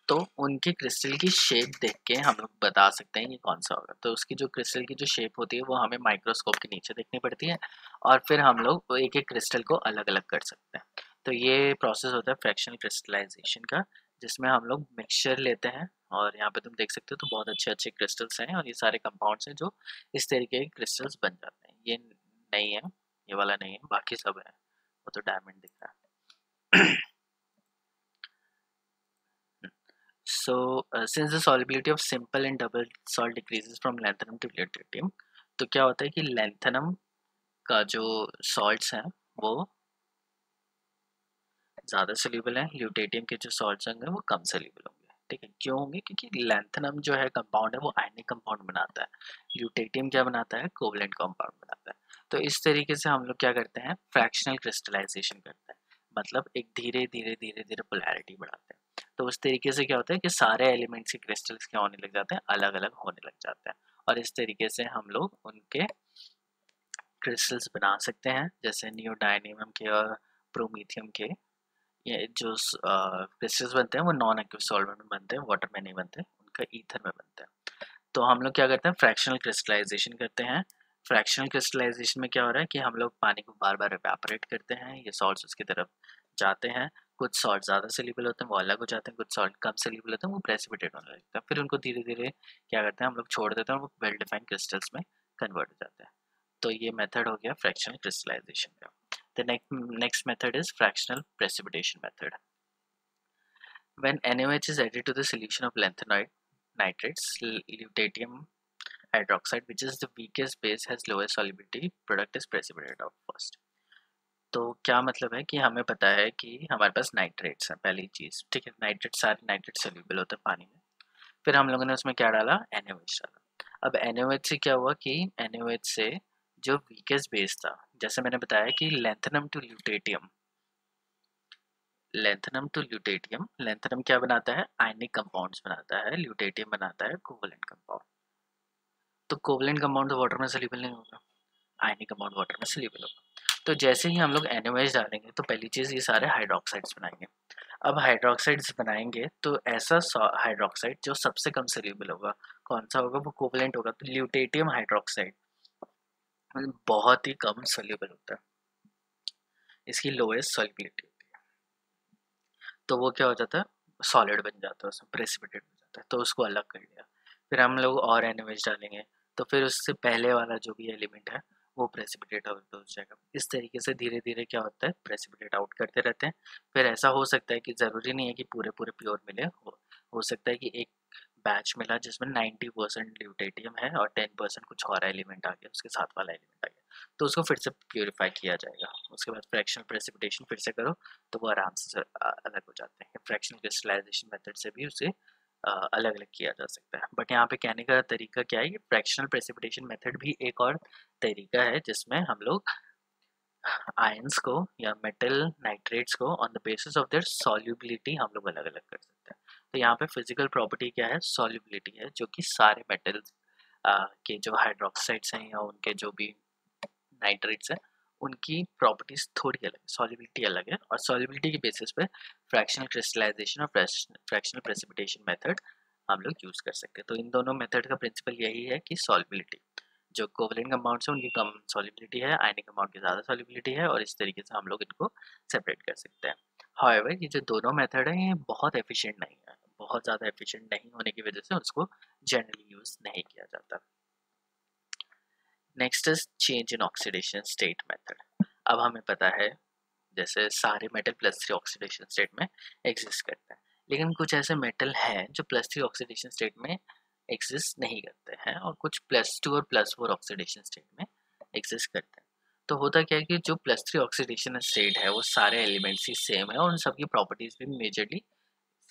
तो उनके क्रिस्टल की शेप देख के हम लोग बता सकते हैं ये कौन सा होगा। तो उसकी जो क्रिस्टल की जो शेप होती है वो हमें माइक्रोस्कोप के नीचे देखनी पड़ती है, और फिर हम लोग एक एक क्रिस्टल को अलग अलग कर सकते हैं। तो ये प्रोसेस होता है फ्रैक्शनल क्रिस्टलाइजेशन का, जिसमें हम लोग मिक्सचर लेते हैं, और यहाँ पे तुम देख सकते हो तो बहुत अच्छे अच्छे क्रिस्टल्स हैं, और ये सारे कंपाउंड्स हैं जो इस तरीके के क्रिस्टल्स बन जाते हैं। ये नहीं है, ये वाला नहीं है, बाकी सब है, वो तो डायमंड दिख रहा है। So, since the solubility of simple and double salt decreases from lanthanum to lutetium, तो क्या होता है कि lanthanum का जो salts हैं वो ज़्यादा soluble हैं, lutetium के जो salts होंगे वो कम soluble होंगे। ठीक है, क्यों होंगे? क्योंकि lanthanum जो है कंपाउंड है वो आयनिक कंपाउंड बनाता है, lutetium क्या बनाता है? कोवलेंट कंपाउंड बनाता है। तो इस तरीके से हम लोग क्या करते हैं? फ्रैक्शनल क्रिस्टलाइजेशन करते हैं, मतलब एक धीरे धीरे धीरे धीरे पोलैरिटी बढ़ाते हैं। तो उस तरीके से क्या होता है कि सारे एलिमेंट्स के क्रिस्टल्स क्या होने लग जाते हैं? अलग अलग होने लग जाते हैं, और इस तरीके से हम लोग उनके क्रिस्टल्स बना सकते हैं, जैसे नियोडायनियम के और प्रोमीथियम के। ये जो क्रिस्टल्स बनते हैं वो नॉन एक्वस सॉल्वेंट में बनते हैं, वाटर में नहीं बनते, उनका ईथर में बनते हैं। तो हम लोग क्या करते हैं? फ्रैक्शनल क्रिस्टलाइजेशन करते हैं। फ्रैक्शनल क्रिस्टलाइजेशन में क्या हो रहा है कि हम लोग पानी को बार बार एवेपोरेट करते हैं, ये सॉल्ट्स उसकी तरफ जाते हैं, कुछ सॉल्ट ज़्यादा सोल्यूबल होते हैं वो अलग हो जाते हैं, कुछ सॉल्ट कम सोल्यूबल होते हैं वो प्रेसिपिटेट होने लगता है, फिर उनको धीरे धीरे क्या करते हैं हम लोग छोड़ देते हैं, वो वेल डिफाइंड क्रिस्टल्स में कन्वर्ट हो जाते हैं। तो ये मेथड हो गया फ्रैक्शनल क्रिस्टलाइजेशन का। The next method is fractional precipitation method. When NaOH is added to the solution of lanthanoid nitrates, lutetium hydroxide, which is the weakest base, has lowest solubility, product is precipitated out first. तो क्या मतलब है कि हमें पता है कि हमारे पास नाइट्रेट्स हैं, पहली चीज़, ठीक है, नाइट्रेट सारे नाइट्रेट सोल्यूबल होते हैं पानी में। फिर हम लोगों ने उसमें क्या डाला? NaOH डाला। अब NaOH से क्या हुआ कि NaOH से जो वीकेस्ट बेस था, जैसे मैंने बताया कि लैंथेनम टू ल्यूटेटियम, लैंथेनम क्या बनाता है? आयनिक कंपाउंड्स बनाता है, ल्यूटेटियम बनाता है कोवलेंट कंपाउंड। तो कोवलेंट कंपाउंड तो वाटर में सोल्यूबल नहीं होगा, आयनिक कंपाउंड वाटर में सोल्यूबल होगा। तो जैसे ही हम लोग NaOH डालेंगे तो पहली चीज़ ये सारे हाइड्रोक्साइड्स बनाएंगे। अब हाइड्रोक्साइड्स बनाएंगे तो ऐसा हाइड्रोक्साइड जो सबसे कम सोल्यूबल होगा, कौन सा होगा? वो कोवलेंट होगा। तो ल्यूटेटियम हाइड्रोक्साइड बहुत ही कम सोल्यूबल होता है, इसकी लोएस्ट सोल्युबिलिटी होती है, तो वो क्या हो जाता है? सॉलिड बन जाता है, उसमें प्रेसिपिटेट हो जाता है, तो उसको अलग कर लिया। फिर हम लोग और NaOH डालेंगे तो फिर उससे पहले वाला जो भी एलिमेंट है वो प्रेसिपिटेट आउट हो जाएगा। इस तरीके से धीरे धीरे क्या होता है? प्रेसिपिटेट आउट करते रहते हैं। फिर ऐसा हो सकता है कि ज़रूरी नहीं है कि पूरे पूरे प्योर मिले, हो सकता है कि एक बैच मिला जिसमें 90% ल्यूटेटियम है और 10% कुछ और एलिमेंट आ गया, उसके साथ वाला एलिमेंट आ गया, तो उसको फिर से प्योरीफाई किया जाएगा। उसके बाद फ्रैक्शनल प्रेसिपिटेशन फिर से करो तो वो आराम से अलग हो जाते हैं। फ्रैक्शनल क्रिस्टलाइजेशन मेथड से भी उसे अलग अलग किया जा सकता है। बट यहाँ पे कहने का तरीका क्या है? ये फ्रैक्शनल प्रेसिपिटेशन मेथड भी एक और तरीका है जिसमें हम लोग आयंस को या मेटल नाइट्रेट्स को on the basis of their solubility हम लोग अलग अलग कर सकते हैं। तो यहाँ पे फिजिकल प्रॉपर्टी क्या है? सॉल्युबिलिटी है, जो कि सारे मेटल्स के जो हाइड्रोक्साइड्स हैं या उनके जो भी नाइट्रेट्स हैं उनकी प्रॉपर्टीज थोड़ी अलग है, सॉल्युबिलिटी अलग है, और सॉल्युबिलिटी के बेसिस पे फ्रैक्शनल क्रिस्टलाइजेशन और फ्रैक्शनल प्रेसिपिटेशन मेथड हम लोग यूज़ कर सकते हैं। तो इन दोनों मेथड का प्रिंसिपल यही है कि सॉल्युबिलिटी, जो कोवलेंट कंपाउंड्स हैं उनकी कम सॉल्युबिलिटी है, आयनिक कंपाउंड की ज़्यादा सॉल्युबिलिटी है, और इस तरीके से हम लोग इनको सेपरेट कर सकते हैं। हाउएवर ये जो दोनों मेथड हैं ये बहुत एफिशिएंट नहीं है, बहुत ज़्यादा एफिशिएंट नहीं होने की वजह से उसको जनरली यूज़ नहीं किया जाता। Next is change in oxidation state method. अब हमें पता है जैसे सारे मेटल +3 ऑक्सीडेशन स्टेट में एग्जिस्ट करते हैं, लेकिन कुछ ऐसे मेटल हैं जो +3 ऑक्सीडेशन स्टेट में एग्जिस्ट नहीं करते हैं और कुछ +2 और +4 ऑक्सीडेशन स्टेट में एग्जिस्ट करते हैं। तो होता क्या है कि जो +3 ऑक्सीडेशन स्टेट है वो सारे एलिमेंट्स ही सेम है और उन सबकी प्रॉपर्टीज भी मेजरली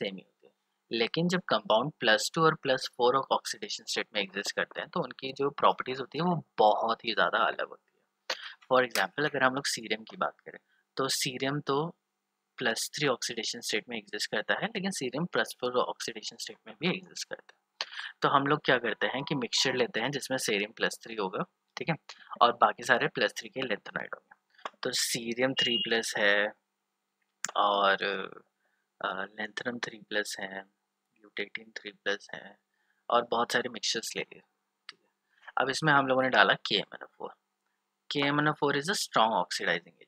सेम ही होती है। लेकिन जब कंपाउंड +2 और +4 ऑक्सीडेशन स्टेट में एग्जिस्ट करते हैं तो उनकी जो प्रॉपर्टीज होती है वो बहुत ही ज़्यादा अलग होती है। फॉर एग्जाम्पल अगर हम लोग सीरियम की बात करें तो सीरियम तो +3 ऑक्सीडेशन स्टेट में एग्जिस्ट करता है, लेकिन सीरियम +4 ऑक्सीडेशन स्टेट में भी एग्जिस्ट करता है। तो हम लोग क्या करते हैं कि मिक्सचर लेते हैं जिसमें सीरियम +3 होगा, ठीक है, और बाकी सारे +3 के लेंथेनाइड होंगे। तो सीरियम 3+ है और लेंथेनम 3+ है, ल्यूटेटियम 3+ है और बहुत सारे मिक्सचर्स ले लिए, ठीक है। अब इसमें हम लोगों ने डाला KMnO4। KMnO4 is a strong oxidising agent.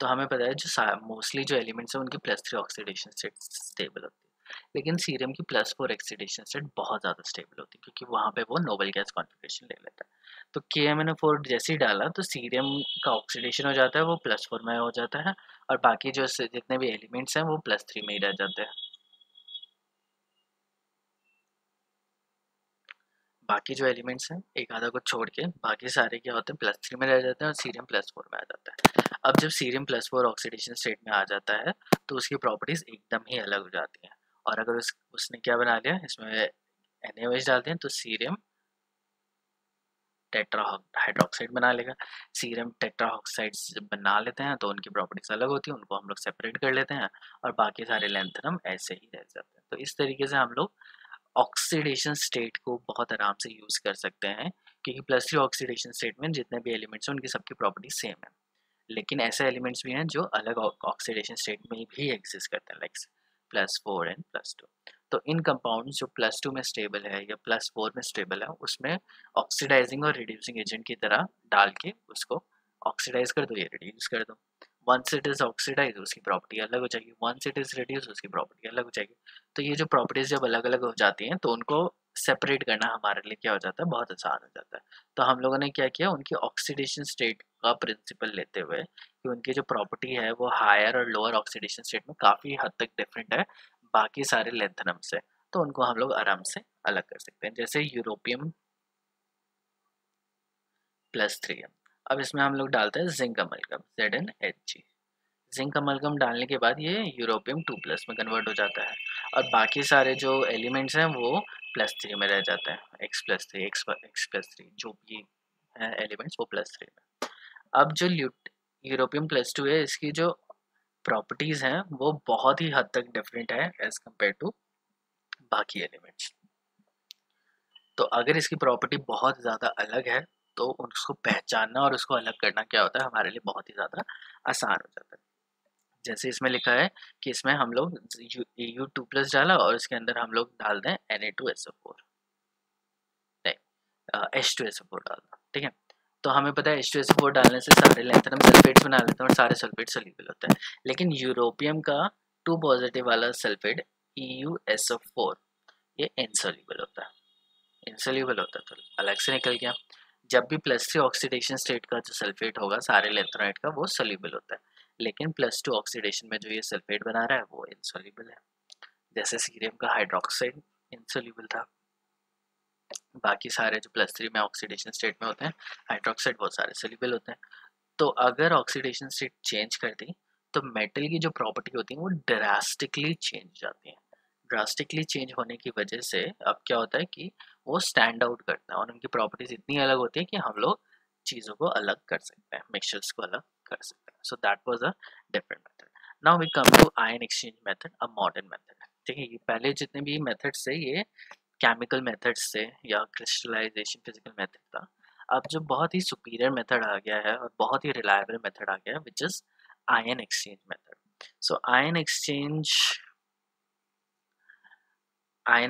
तो हमें पता है जो मोस्टली जो एलिमेंट्स हैं उनकी +3 ऑक्सीडेशन स्टेट स्टेबल होती है, लेकिन सीरियम की +4 ऑक्सीडेशन स्टेट बहुत ज़्यादा स्टेबल होती है क्योंकि वहाँ पे वो नोबल गैस कॉन्फ़िगरेशन ले लेता है। तो KMnO4 जैसे ही डाला तो सीरियम का ऑक्सीडेशन हो जाता है, वो +4 में हो जाता है और बाकी जो जितने भी एलिमेंट्स हैं वो +3 में ही रह जाते हैं। बाकी जो एलिमेंट्स हैं एक आधा को छोड़ के बाकी सारे क्या होते हैं +3 में रह जाते हैं और सीरियम +4 में आ जाता है। अब जब सीरियम +4 ऑक्सीडेशन स्टेट में आ जाता है तो उसकी प्रॉपर्टीज एकदम ही अलग हो जाती हैं और अगर उसने क्या बना लिया इसमें NaOH डाल दें तो सीरियम टेट्रा हाइड्रोक्साइड बना लेगा। सीरियम टेट्रा ऑक्साइड बना लेते हैं तो उनकी प्रॉपर्टीज अलग होती है, उनको हम लोग सेपरेट कर लेते हैं और बाकी सारे लेंथेनम ऐसे ही रह जाते हैं। तो इस तरीके से हम लोग ऑक्सीडेशन स्टेट को बहुत आराम से यूज़ कर सकते हैं क्योंकि +3 ऑक्सीडेशन स्टेट में जितने भी एलिमेंट्स हैं उनकी सबकी प्रॉपर्टी सेम है। लेकिन ऐसे एलिमेंट्स भी हैं जो अलग ऑक्सीडेशन स्टेट में भी एग्जिस्ट करते हैं, लाइक +4 एंड +2। तो इन कंपाउंड जो +2 में स्टेबल है या +4 में स्टेबल है उसमें ऑक्सीडाइजिंग और रिड्यूसिंग एजेंट की तरह डाल के उसको ऑक्सीडाइज कर दो या रिड्यूस कर दो। वंस इट इज ऑक्सीडाइज उसकी प्रॉपर्टी अलग हो जाएगी, वंस इट इज रिड्यूस उसकी प्रॉपर्टी अलग हो जाएगी। तो ये जो प्रॉपर्टीज जब अलग अलग हो जाती हैं तो उनको सेपरेट करना हमारे लिए क्या हो जाता है, बहुत आसान हो जाता है। तो हम लोगों ने क्या किया, उनकी ऑक्सीडेशन स्टेट का प्रिंसिपल लेते हुए कि उनकी जो प्रॉपर्टी है वो हायर और लोअर ऑक्सीडेशन स्टेट में काफ़ी हद तक डिफरेंट है बाकी सारे लेंथेनम से, तो उनको हम लोग आराम से अलग कर सकते हैं। जैसे यूरोपियम +3 है, अब इसमें हम लोग डालते हैं zinc amalgam ZnHg। Zinc amalgam डालने के बाद ये यूरोपियम 2+ में कन्वर्ट हो जाता है और बाकी सारे जो एलिमेंट्स हैं वो +3 में रह जाते हैं, X+3 जो भी है एलिमेंट्स वो +3 में। अब जो यूरोपियम +2 है इसकी जो प्रॉपर्टीज हैं वो बहुत ही हद तक डिफरेंट है एज कम्पेयर टू बाकी एलिमेंट्स। तो अगर इसकी प्रॉपर्टी बहुत ज़्यादा अलग है तो उसको पहचानना और उसको अलग करना क्या होता है हमारे लिए बहुत ही ज़्यादा आसान हो जाता है। जैसे इसमें लिखा है कि इसमें हम लोग U2+ डाला और इसके अंदर हम लोग डाल दें Na2SO4, नहीं H2SO4 डालना, ठीक है। तो हमें पता है H2SO4 डालने से सारे लेंथेनम सल्फेट्स बना लेते हैं और सारे सल्फेट सोल्यूबल होते हैं, लेकिन यूरोपियम का 2+ वाला सल्फेट EuSO4 ये इनसोल्यूबल होता है, इनसोल्यूबल होता है तो अलग से निकल गया। जब भी +3 ऑक्सीडेशन स्टेट का जो सल्फेट होगा सारे इलेक्ट्रोलाइट का वो सोल्यूबल होता है, लेकिन +2 ऑक्सीडेशन में जो ये सल्फेट बना रहा है वो इनसोल्यूबल है। जैसे सीरियम का हाइड्रोक्साइड इनसोल्यूबल था, बाकी सारे जो +3 में ऑक्सीडेशन स्टेट में होते हैं हाइड्रोक्साइड वो सारे सोल्यूबल होते हैं। तो अगर ऑक्सीडेशन स्टेट चेंज कर दी तो मेटल की जो प्रॉपर्टी होती है वो ड्रास्टिकली चेंज जाती है। ड्रास्टिकली चेंज होने की वजह से अब क्या होता है कि वो स्टैंड आउट करता है और उनकी प्रॉपर्टीज इतनी अलग होती है कि हम लोग चीज़ों को अलग कर सकते हैं, मिक्सचर्स को अलग कर सकते हैं। So that was a different method. Now we come to ion exchange method, a modern method. ठीक है, ये पहले जितने भी मेथड्स थे ये केमिकल मेथड्स से या क्रिस्टलाइजेशन फिजिकल मेथड था। अब जो बहुत ही सुपीरियर मेथड आ गया है और बहुत ही रिलायबल मेथड आ गया है which is ion exchange method. So ion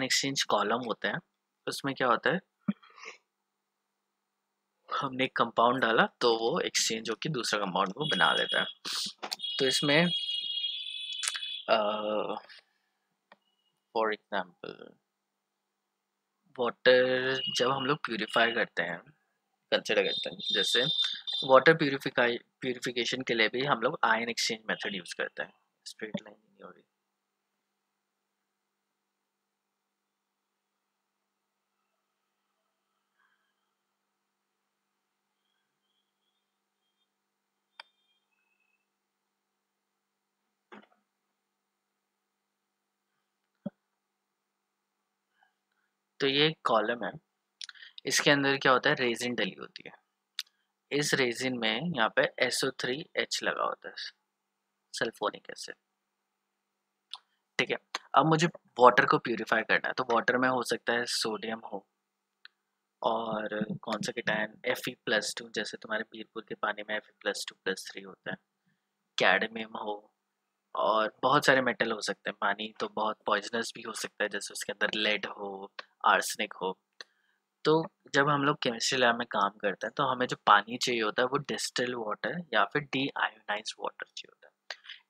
exchange column होता है, उसमें क्या होता है हमने एक कंपाउंड डाला तो वो एक्सचेंज होकर दूसरा कंपाउंड को बना देता है। तो इसमें फॉर एग्जांपल वाटर जब हम लोग प्यूरिफाई करते हैं, कंसिडर करते हैं, जैसे वाटर प्यूरिफिकेशन के लिए भी हम लोग आयन एक्सचेंज मेथड यूज करते हैं। स्ट्रेट लाइन नहीं हो रही, तो ये एक कॉलम है, इसके अंदर क्या होता है, रेजिन डली होती है। इस रेजिन में यहाँ पे SO3H लगा होता है, सल्फोनिक एसिड। ठीक है, अब मुझे वाटर को प्यूरिफाई करना है, तो वाटर में हो सकता है सोडियम हो, और कौन सा कीटायन, Fe+2, जैसे तुम्हारे बीरपुर के पानी में Fe+2+3 होता है, कैडमियम हो, और बहुत सारे मेटल हो सकते हैं। पानी तो बहुत पॉइजनस भी हो सकता है, जैसे उसके अंदर लेड हो, आर्सेनिक हो। तो जब हम लोग केमिस्ट्री लैब में काम करते हैं तो हमें जो पानी चाहिए होता है वो डिस्टिल वाटर या फिर डी आयोनाइज वाटर चाहिए होता है।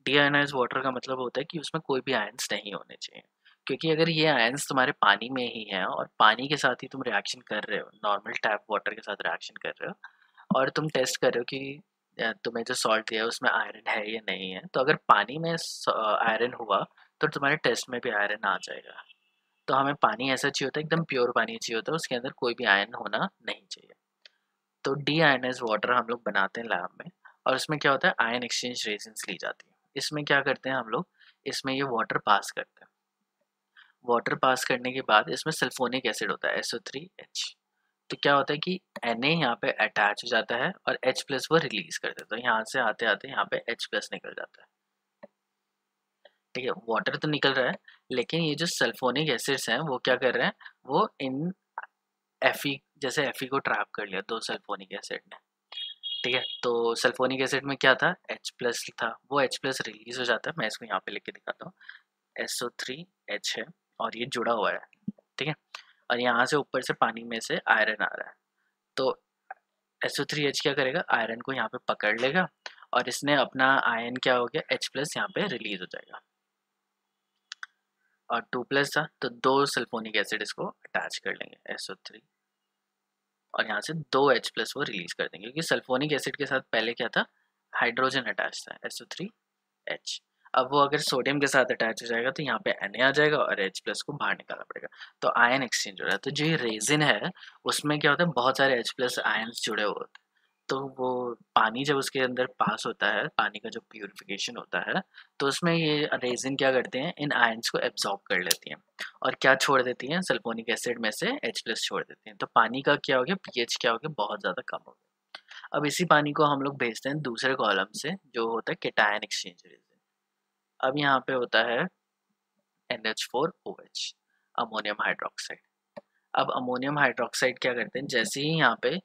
डी आयोनाइज वाटर का मतलब होता है कि उसमें कोई भी आयंस नहीं होने चाहिए, क्योंकि अगर ये आयंस तुम्हारे पानी में ही है और पानी के साथ ही तुम रिएक्शन कर रहे हो, नॉर्मल टैप वाटर के साथ रिएक्शन कर रहे हो, और तुम टेस्ट कर रहे हो कि तुम्हें जो सॉल्ट दिया है उसमें आयरन है या नहीं है, तो अगर पानी में आयरन हुआ तो तुम्हारे टेस्ट में भी आयरन आ जाएगा। तो हमें पानी ऐसा चाहिए होता है, एकदम प्योर पानी चाहिए होता है, उसके अंदर कोई भी आयन होना नहीं चाहिए। तो डी आयनाइज वाटर हम लोग बनाते हैं लैब में, और इसमें क्या होता है, आयन एक्सचेंज रेजिन्स ली जाती है। इसमें क्या करते हैं हम लोग, इसमें ये वाटर पास करते हैं। वाटर पास करने के बाद इसमें सल्फोनिक एसिड होता है SO3H। तो क्या होता है कि Na यहाँ पे अटैच हो जाता है और H+ वो रिलीज कर देता है, तो यहाँ से आते आते यहाँ पे H+ निकल जाता है। ठीक है, वाटर तो निकल रहा है, लेकिन ये जो सल्फोनिक एसिड्स हैं वो क्या कर रहे हैं, वो इन Fe को ट्रैप कर लिया दो सल्फोनिक एसिड ने। ठीक है, तो सल्फोनिक एसिड में क्या था, H+ था, वो H+ रिलीज हो जाता है। मैं इसको यहाँ पे लिख के दिखाता हूँ, SO3H है और ये जुड़ा हुआ है। ठीक है, और यहाँ से ऊपर से पानी में से आयरन आ रहा है, तो SO3H क्या करेगा, आयरन को यहाँ पे पकड़ लेगा, और इसने अपना आयन क्या हो गया, H+ यहाँ पे रिलीज हो जाएगा, और 2+ था तो दो सल्फोनिक एसिड इसको अटैच कर लेंगे SO3, और यहाँ से दो H+ वो रिलीज कर देंगे, क्योंकि सल्फोनिक एसिड के साथ पहले क्या था, हाइड्रोजन अटैच था SO3H। अब वो अगर सोडियम के साथ अटैच हो जाएगा तो यहाँ पे Na आ जाएगा और H+ को बाहर निकालना पड़ेगा, तो आयन एक्सचेंज हो रहा है। तो जो ये रेजिन है उसमें क्या होता है, बहुत सारे H+ आयन्स जुड़े हुए होते हैं। तो वो पानी जब उसके अंदर पास होता है, पानी का जो प्यूरिफिकेशन होता है, तो उसमें ये रेजिन क्या करते हैं, इन आयन्स को एब्जॉर्ब कर लेती हैं, और क्या छोड़ देती हैं, सल्फोनिक एसिड में से H+ छोड़ देती हैं। तो पानी का क्या हो गया, pH क्या हो गया, बहुत ज़्यादा कम हो गया। अब इसी पानी को हम लोग भेजते हैं दूसरे कॉलम से, जो होता है केटायन एक्सचेंज रेजिन। अब यहाँ पे होता है NH4OH, अमोनियम हाइड्रोक्साइड। अब अमोनियम हाइड्रोक्साइड क्या करते हैं, जैसे ही यहाँ पे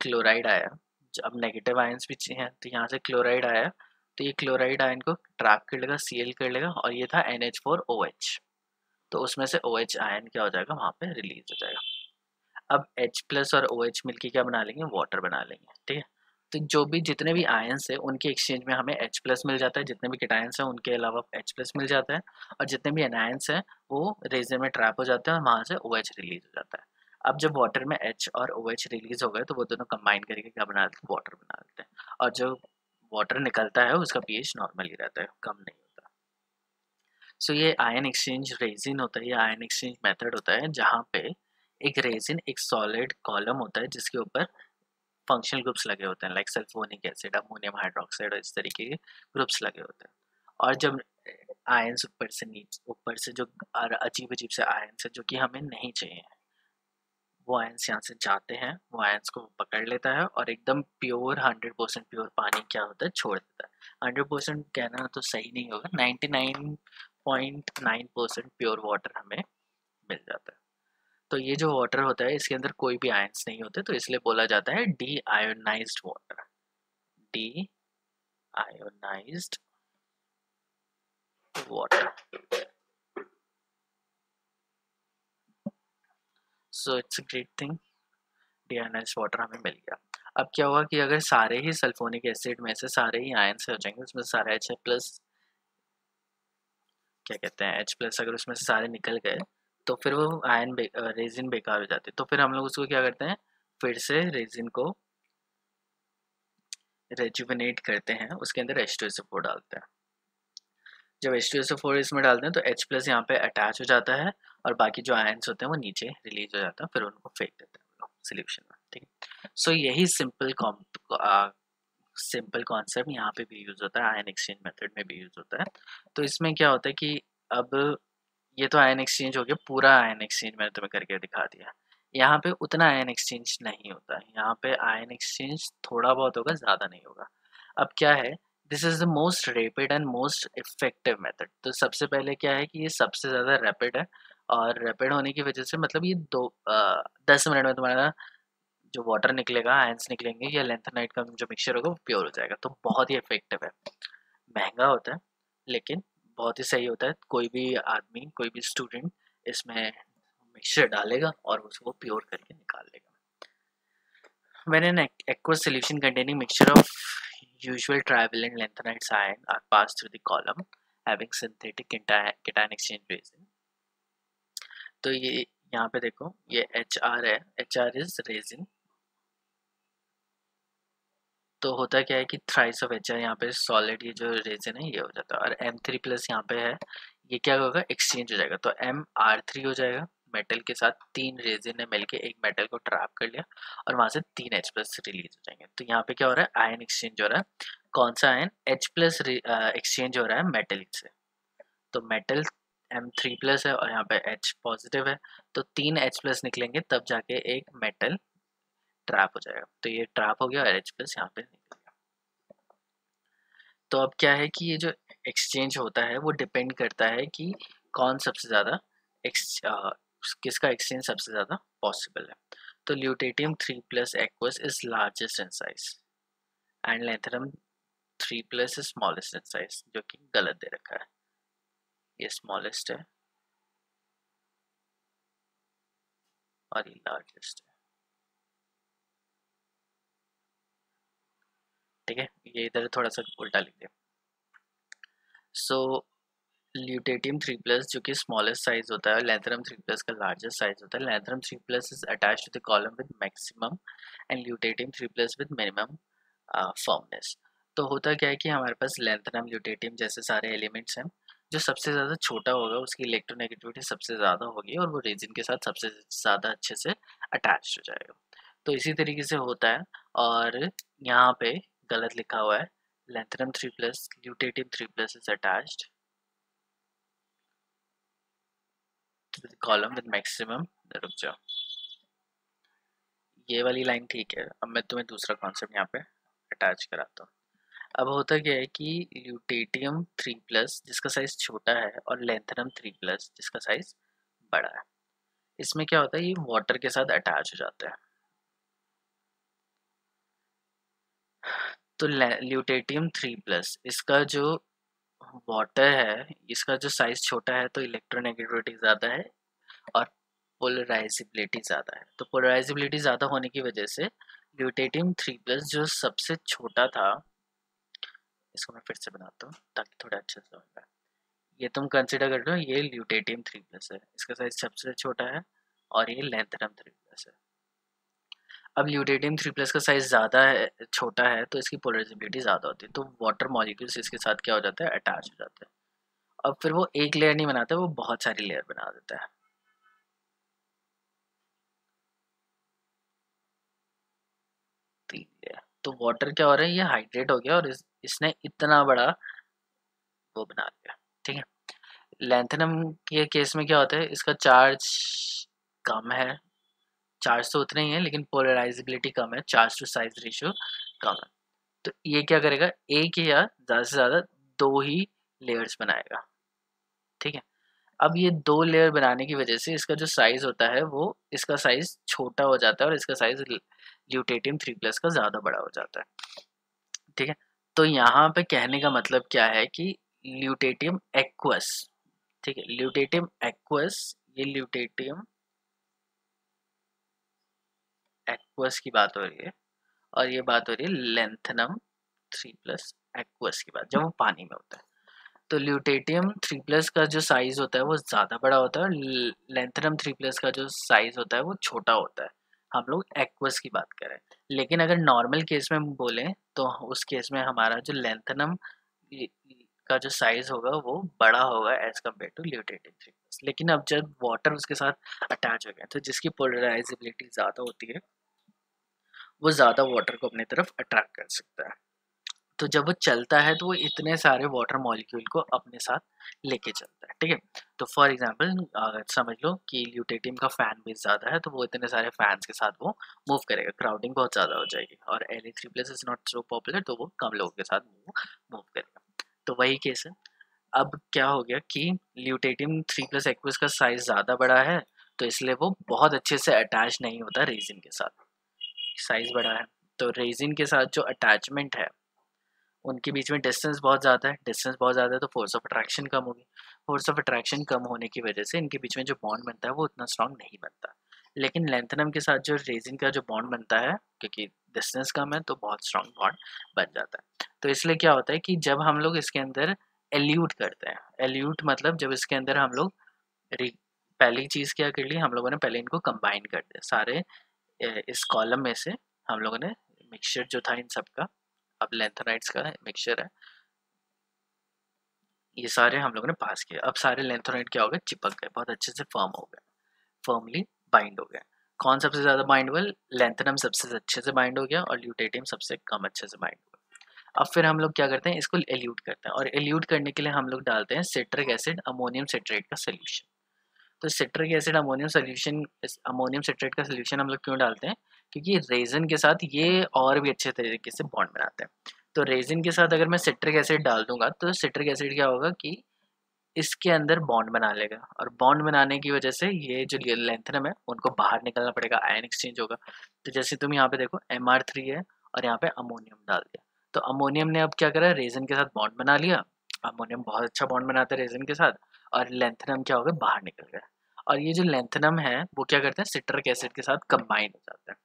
क्लोराइड आया, अब नेगेटिव आयंस भी हैं, तो यहाँ से क्लोराइड आया, तो ये क्लोराइड आयन को ट्रैप कर लेगा, Cl कर लेगा, और ये था NH4OH, तो उसमें से OH आयन क्या हो जाएगा, वहाँ पे रिलीज हो जाएगा। अब H+ और OH मिलके क्या बना लेंगे, वाटर बना लेंगे। ठीक है, तो जो भी जितने भी आयंस है उनके एक्सचेंज में हमें H+ मिल जाता है, जितने भी केटायंस हैं उनके अलावा H+ मिल जाता है, और जितने भी एनायंस हैं वो रेजन में ट्रैप हो जाते हैं और वहाँ से OH रिलीज हो जाता है। अब जब वाटर में H और OH रिलीज हो गए तो वो दोनों कंबाइन करके क्या बना देते हैं, वाटर बना देते हैं, और जो वाटर निकलता है उसका pH नॉर्मल ही रहता है, कम नहीं होता। सो ये आयन एक्सचेंज रेजिन होता है, ये आयन एक्सचेंज मेथड होता है जहाँ पे एक रेजिन एक सॉलिड कॉलम होता है जिसके ऊपर फंक्शनल ग्रुप्स लगे होते हैं, like sulphonic acid, ammonium hydroxide, और इस तरीके के ग्रुप्स लगे होते हैं। और जब आयंस ऊपर से जो अजीब अजीब से आयंस है जो कि हमें नहीं चाहिए, वो आयंस यहाँ से जाते हैं, वो आयंस को पकड़ लेता है और एकदम प्योर 100% प्योर पानी क्या होता है, छोड़ देता है। 100% कहना तो सही नहीं होगा, 99.9% प्योर वाटर हमें मिल जाता है। तो ये जो वाटर होता है इसके अंदर कोई भी आयंस नहीं होते, तो इसलिए बोला जाता है D ionised water, D ionised water. So it's a great thing, D ionised water हमें मिल गया। अब क्या हुआ कि अगर सारे ही सल्फोनिक एसिड में से सारे ही आयंस हो जाएंगे, उसमें सारे H+ क्या कहते हैं, H+ अगर उसमें से सारे निकल गए तो फिर वो आयन रेजिन बेकार हो जाती है। तो फिर हम लोग उसको क्या करते हैं, फिर से रेजिन को रेजुविनेट करते हैं, उसके अंदर H2SO4 डालते हैं। जब H2SO4 इसमें डालते हैं तो H+ यहाँ पे अटैच हो जाता है, और बाकी जो आयंस होते हैं वो नीचे रिलीज हो जाता है, फिर उनको फेंक देते हैं सोल्यूशन में। ठीक है, सो यही सिंपल कॉन्सेप्ट यहाँ पे भी यूज होता है, आयन एक्सचेंज मेथड में भी यूज होता है। तो इसमें क्या होता है कि अब ये तो आयन एक्सचेंज हो गया, पूरा आयन एक्सचेंज मैंने तुम्हें करके दिखा दिया। यहाँ पे उतना आयन एक्सचेंज नहीं होता है, यहाँ पे आयन एक्सचेंज थोड़ा बहुत होगा, ज़्यादा नहीं होगा। अब क्या है, this is the most rapid and most effective method. तो सबसे पहले क्या है कि ये सबसे ज़्यादा रैपिड है, और रैपिड होने की वजह से मतलब ये 10 मिनट में तुम्हारा जो वाटर निकलेगा, आयंस निकलेंगे, या लेंथेनाइट का जो मिक्सचर होगा वो प्योर हो जाएगा। तो बहुत ही इफेक्टिव है, महंगा होता है लेकिन बहुत ही सही होता है। कोई भी आदमी, कोई भी स्टूडेंट इसमें मिक्सचर डालेगा और उसको प्योर करके निकाल लेगा। When an aqueous solution containing mixture of usual trivalent lanthanide ion are passed through the column having synthetic cation exchange resin, तो ये यहाँ पे देखो ये HR है, HR इज रेजिन। तो होता क्या है कि थ्राइस ऑफ HR यहाँ पे सॉलिड, ये जो रेजिन है ये हो जाता है, और M3 प्लस यहाँ पे है, ये क्या होगा, एक्सचेंज हो जाएगा। तो MR3 हो जाएगा, मेटल के साथ 3 रेजिन ने मिलके एक मेटल को ट्रैप कर लिया और वहां से 3 H प्लस रिलीज हो जाएंगे। तो यहाँ पे क्या हो रहा है, आयन एक्सचेंज हो रहा है। कौन सा आयन, H प्लस एक्सचेंज हो रहा है मेटल से। तो मेटल M3 प्लस है और यहाँ पे H पॉजिटिव है, तो 3 H प्लस निकलेंगे तब जाके एक मेटल ट्रैप हो जाएगा। तो ये ट्रैप हो गया और H प्लस यहाँ पे निकल गया। तो अब क्या है कि ये जो एक्सचेंज होता है वो डिपेंड करता है कि कौन सबसे ज़्यादा किसका एक्सचेंज सबसे ज़्यादा पॉसिबल है। तो lutetium 3 plus aqueous is largest in size and lanthanum 3 plus is smallest in size, जो कि गलत दे रखा है, ये स्मॉलेस्ट है और ये लार्जेस्ट है। ठीक है, ये इधर थोड़ा सा उल्टा लिख दिया। सो ल्यूटेटियम 3 प्लस जो कि स्मॉलेस्ट साइज होता है, लैंथेनम 3 प्लस का लार्जेस्ट साइज होता है। Lanthanum 3 plus is attached to the column with maximum and lutetium 3 plus with minimum firmness. तो होता क्या है कि हमारे पास लैंथेनम, ल्यूटेटियम जैसे सारे एलिमेंट्स हैं, जो सबसे ज़्यादा छोटा होगा उसकी इलेक्ट्रोनेगेटिविटी सबसे ज़्यादा होगी और वो रेजिन के साथ सबसे ज़्यादा अच्छे से अटैच हो जाएगा। तो इसी तरीके से होता है, और यहाँ पे गलत लिखा हुआ है, lanthanum 3 plus lutetium 3 plus is attached to the column with maximum। रुक जाओ, ये वाली लाइन ठीक है, अब मैं तुम्हें दूसरा कॉन्सेप्ट यहाँ पे अटैच कराता हूँ। अब होता क्या है कि ल्यूटेटियम 3 प्लस जिसका साइज छोटा है और लैंथेनम 3 प्लस जिसका साइज बड़ा है, इसमें क्या होता है, ये वाटर के साथ अटैच हो जाता है। तो ल्यूटेटियम 3 प्लस इसका जो वाटर है, इसका जो साइज छोटा है तो इलेक्ट्रोनेगेटिविटी ज़्यादा है और पोलराइजिबिलिटी ज़्यादा है। तो पोलराइजिबिलिटी ज़्यादा होने की वजह से ल्यूटेटियम 3 प्लस जो सबसे छोटा था, इसको मैं फिर से बनाता हूँ ताकि थोड़ा अच्छे से होगा। ये तुम कंसिडर कर लो, ये ल्यूटेटियम 3 प्लस है, इसका साइज सबसे छोटा है और ये लैंथेनम 3 प्लस है। अब ल्यूटेटियम 3 प्लस का साइज ज़्यादा है, छोटा है, तो इसकी पोलराइजिबिलिटी ज़्यादा होती है, तो वाटर मॉलिक्यूल्स इसके साथ क्या हो जाता है, अटैच हो जाते हैं। अब फिर वो एक लेयर नहीं बनाता, वो बहुत सारी लेयर बना देता है। तो वाटर क्या हो रहा है, ये हाइड्रेट हो गया और इसने इतना बड़ा वो बना दिया। ठीक है, लैंथेनम के केस में क्या होता है, इसका चार्ज कम है, चार्ज तो उतना ही है लेकिन पोलराइजिबिलिटी कम है, चार्ज टू साइज रेशियो कम है। तो ये क्या करेगा, एक या ज़्यादा से ज़्यादा 2 ही लेयर्स बनाएगा। ठीक है, अब ये 2 लेयर बनाने की वजह से इसका जो साइज होता है वो इसका साइज छोटा हो जाता है और इसका साइज ल्यूटेटियम 3 प्लस का ज़्यादा बड़ा हो जाता है। ठीक है, तो यहाँ पे कहने का मतलब क्या है कि ल्यूटेटियम एक्वस, ठीक है, ल्यूटेटियम एक्वस, ये ल्यूटेटियम एक्वस की बात हो रही है और ये बात हो रही है लैंथेनम 3 प्लस एक्वस की बात, जब वो पानी में होता है। तो ल्यूटेटियम 3 प्लस का जो साइज होता है वो ज़्यादा बड़ा होता है और लैंथेनम 3 प्लस का जो साइज होता है वो छोटा होता है। हम लोग एक्वस की बात करें, लेकिन अगर नॉर्मल केस में बोलें तो उस केस में हमारा जो लैंथेनम का जो साइज होगा वो बड़ा होगा as compare to lutetium 3 plus. लेकिन अब जब वाटर उसके साथ अटैच हो गया तो जिसकी पोलराइजिबिलिटी ज़्यादा होती है वो ज़्यादा वाटर को अपनी तरफ अट्रैक्ट कर सकता है। तो जब वो चलता है तो वो इतने सारे वाटर मॉलिक्यूल को अपने साथ लेके चलता है, ठीक है। तो फॉर एग्जांपल समझ लो कि ल्यूटेटियम का फैन बेस ज़्यादा है, तो वो इतने सारे फैंस के साथ वो मूव करेगा, क्राउडिंग बहुत ज़्यादा हो जाएगी, और Li3+ is not so popular, तो वो कम लोगों के साथ मूव करेगा। तो वही केस है। अब क्या हो गया कि ल्यूटेटियम 3+ एक्वस का साइज ज़्यादा बड़ा है, तो इसलिए वो बहुत अच्छे से अटैच नहीं होता रेजिन के साथ। साइज बड़ा है तो रेजिन के साथ जो अटैचमेंट है उनके बीच में डिस्टेंस बहुत ज़्यादा है, डिस्टेंस बहुत ज़्यादा है तो फोर्स ऑफ अट्रैक्शन कम होगी, फोर्स ऑफ अट्रैक्शन कम होने की वजह से इनके बीच में जो बॉन्ड बनता है वो उतना स्ट्रांग नहीं बनता। लेकिन लेंथनम के साथ जो रेजिन का जो बॉन्ड बनता है, क्योंकि डिस्टेंस कम है तो बहुत स्ट्रांग बॉन्ड बन जाता है। तो इसलिए क्या होता है कि जब हम लोग इसके अंदर एल्यूट करते हैं, एल्यूट मतलब जब इसके अंदर हम लोग पहली चीज़ क्या कर ली, हम लोगों ने पहले इनको कंबाइन कर दिया सारे इस कॉलम में से, हम लोगों ने मिक्सचर जो था इन सब का, अब लेंथेनाइड्स का मिक्सचर है, ये सारे हम लोगों ने पास किए। अब सारे लेंथेनाइड क्या हो गए, चिपक गए, बहुत अच्छे से फॉर्म हो गए, फर्मली बाइंड हो गए। कौन सबसे ज़्यादा बाइंड हुआ, लेंथेनम सबसे अच्छे से बाइंड हो गया और ल्यूटेटियम सबसे कम अच्छे से बाइंड हुआ। अब फिर हम लोग क्या करते हैं, इसको एल्यूट करते हैं, और एल्यूट करने के लिए हम लोग डालते हैं सिट्रिक एसिड अमोनियम सिट्रेट का सोल्यूशन। तो सिट्रिक एसिड अमोनियम सिट्रेट का सोल्यूशन हम लोग क्यों डालते हैं, क्योंकि रेजिन के साथ ये और भी अच्छे तरीके से बॉन्ड बनाते हैं। तो रेजिन के साथ अगर मैं सिट्रिक एसिड डाल दूंगा तो सिट्रिक एसिड क्या होगा कि इसके अंदर बॉन्ड बना लेगा, और बॉन्ड बनाने की वजह से ये जो लेंथनम है उनको बाहर निकलना पड़ेगा, आयन एक्सचेंज होगा। तो जैसे तुम यहाँ पे देखो Mr3 है और यहाँ पे अमोनियम डाल दिया, तो अमोनियम ने अब क्या करा, रेजिन के साथ बॉन्ड बना लिया, अमोनियम बहुत अच्छा बॉन्ड बनाता है रेजिन के साथ, और लेंथनम क्या होगा, बाहर निकल गया। और ये जो लेंथनम है वो क्या करते हैं, सिट्रिक एसिड के साथ कंबाइन हो जाता है।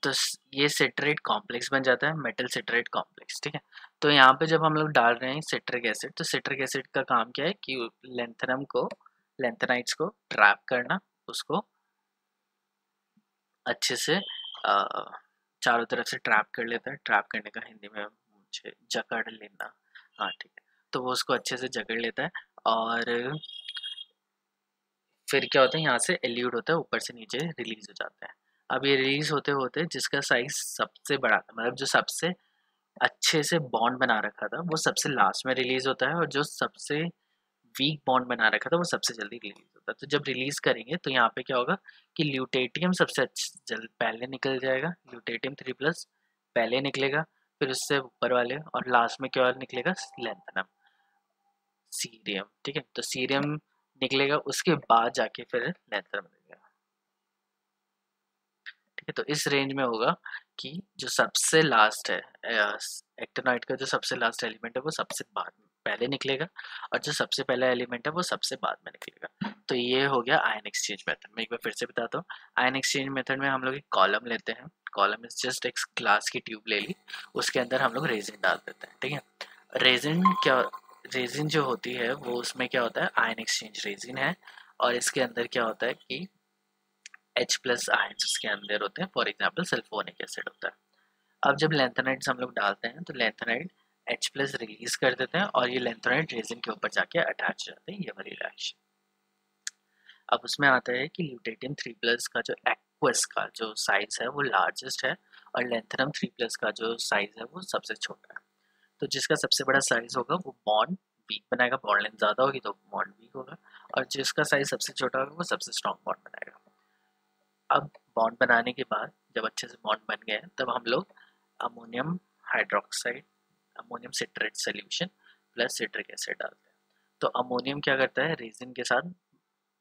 तो ये सिट्रेट कॉम्प्लेक्स बन जाता है, मेटल सिट्रेट कॉम्प्लेक्स, ठीक है। तो यहाँ पे जब हम लोग डाल रहे हैं सिट्रिक एसिड, तो सिट्रिक एसिड का काम क्या है कि लेंथनम को, लेंथेनाइड्स को ट्रैप करना, उसको अच्छे से चारों तरफ से ट्रैप कर लेता है। ट्रैप करने का हिंदी में मुझे जकड़ लेना, हाँ ठीक है। तो वो उसको अच्छे से जकड़ लेता है, और फिर क्या होता है, यहाँ से एल्यूट होता है, ऊपर से नीचे रिलीज हो जाता है। अब ये रिलीज होते होते जिसका साइज सबसे बड़ा था, मतलब जो सबसे अच्छे से बॉन्ड बना रखा था, वो सबसे लास्ट में रिलीज होता है, और जो सबसे वीक बॉन्ड बना रखा था वो सबसे जल्दी रिलीज होता है। तो जब रिलीज करेंगे तो यहाँ पे क्या होगा कि ल्यूटेटियम सबसे जल्द पहले निकल जाएगा, ल्यूटेटियम 3+ पहले निकलेगा, फिर उससे ऊपर वाले, और लास्ट में क्या निकलेगा, लेंथनम, सीरियम, ठीक है। तो सीरियम निकलेगा, उसके बाद जाके फिर लेंथनम निकलेगा, ठीक है। तो इस रेंज में होगा कि जो सबसे लास्ट है, एक्टिनोइड का जो सबसे लास्ट एलिमेंट है वो सबसे बाद में पहले निकलेगा, और जो सबसे पहला एलिमेंट है वो सबसे बाद में निकलेगा। तो ये हो गया आयन एक्सचेंज मेथड। मैं एक बार फिर से बताता हूँ। आयन एक्सचेंज मेथड में हम लोग एक कॉलम लेते हैं, कॉलम इज जस्ट एक ग्लास की ट्यूब ले ली, उसके अंदर हम लोग रेजिन डाल देते हैं, ठीक है। रेजिन जो होती है वो, उसमें क्या होता है, आयन एक्सचेंज रेजिन है, और इसके अंदर क्या होता है कि H+ आयन्स उसके अंदर होते हैं, फॉर एग्जाम्पल सल्फोनिक एसिड होता है। अब जब लेंथेनाइड्स हम लोग डालते हैं तो लेंथेनाइड H+ रिलीज कर देते हैं, और ये लेंथेनाइड रेजिन के ऊपर जाके अटैच हो जाते हैं, ये वाली रिएक्शन। अब उसमें आता है कि ल्यूटेटियम 3+ का जो एक्वस का जो साइज है वो लार्जेस्ट है, और लेंथेनम 3+ का जो साइज है वो सबसे छोटा है। तो जिसका सबसे बड़ा साइज होगा वो बॉन्ड वीक बनाएगा, बॉन्ड लेंथ ज़्यादा होगी तो बॉन्ड वीक होगा, और जिसका साइज सबसे छोटा होगा वो सबसे स्ट्रॉन्ग बॉन्ड बनाएगा। अब बॉन्ड बनाने के बाद जब अच्छे से बॉन्ड बन गए तब हम लोग ammonium hydroxide, ammonium citrate solution plus citric acid डालते हैं। तो अमोनियम क्या करता है, रेजिन के साथ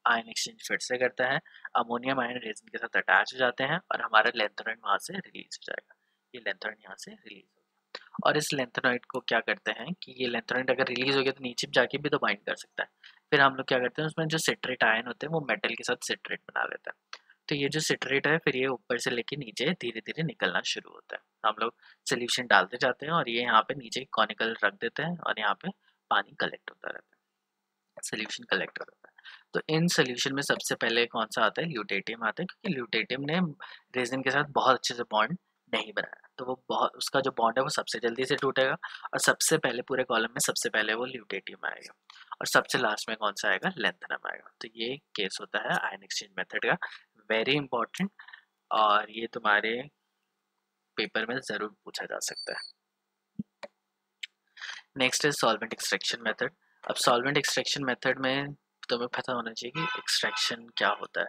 आयन एक्सचेंज फिर से करता है, अमोनियम आयन रेजिन के साथ अटैच हो जाते हैं, और हमारा लेंथेनॉइड वहाँ से रिलीज हो जाएगा। ये लेंथेनॉइड यहाँ से रिलीज हो गया, और इस लेंथेनॉइड को क्या करते हैं कि ये लेंथेनॉइड अगर रिलीज हो गया तो नीचे जाके भी तो बाइंड कर सकता है। फिर हम लोग क्या करते हैं, उसमें जो सिट्रेट आयन होते हैं वो मेटल के साथ सिट्रेट बना लेता है। तो ये जो सिट्रेट है फिर ये ऊपर से लेके नीचे धीरे धीरे निकलना शुरू होता है। हम लोग सोल्यूशन डालते जाते हैं, और ये यहाँ पे नीचे कॉनिकल रख देते हैं, और यहाँ पे पानी कलेक्ट होता रहता है, सोल्यूशन कलेक्ट होता है। तो इन सोल्यूशन में सबसे पहले कौन सा आता है, ल्यूटेटियम आता है, क्योंकि ल्यूटेटियम ने रेजिन के साथ बहुत अच्छे से बॉन्ड नहीं बनाया, तो वो बहुत, उसका जो बॉन्ड है वो सबसे जल्दी से टूटेगा, और सबसे पहले पूरे कॉलम में सबसे पहले वो ल्यूटेटियम आएगा, और सबसे लास्ट में कौन सा आएगा, लेंथेनम आएगा। तो ये केस होता है आयन एक्सचेंज मेथड का, वेरी इंपॉर्टेंट। और ये तुम्हारे पेपर में ज़रूर पूछा जा सकता है। नेक्स्ट है सॉल्वेंट एक्सट्रैक्शन मेथड। अब सॉल्वेंट एक्सट्रैक्शन मेथड में तुम्हें पता होना चाहिए कि एक्सट्रैक्शन क्या होता है।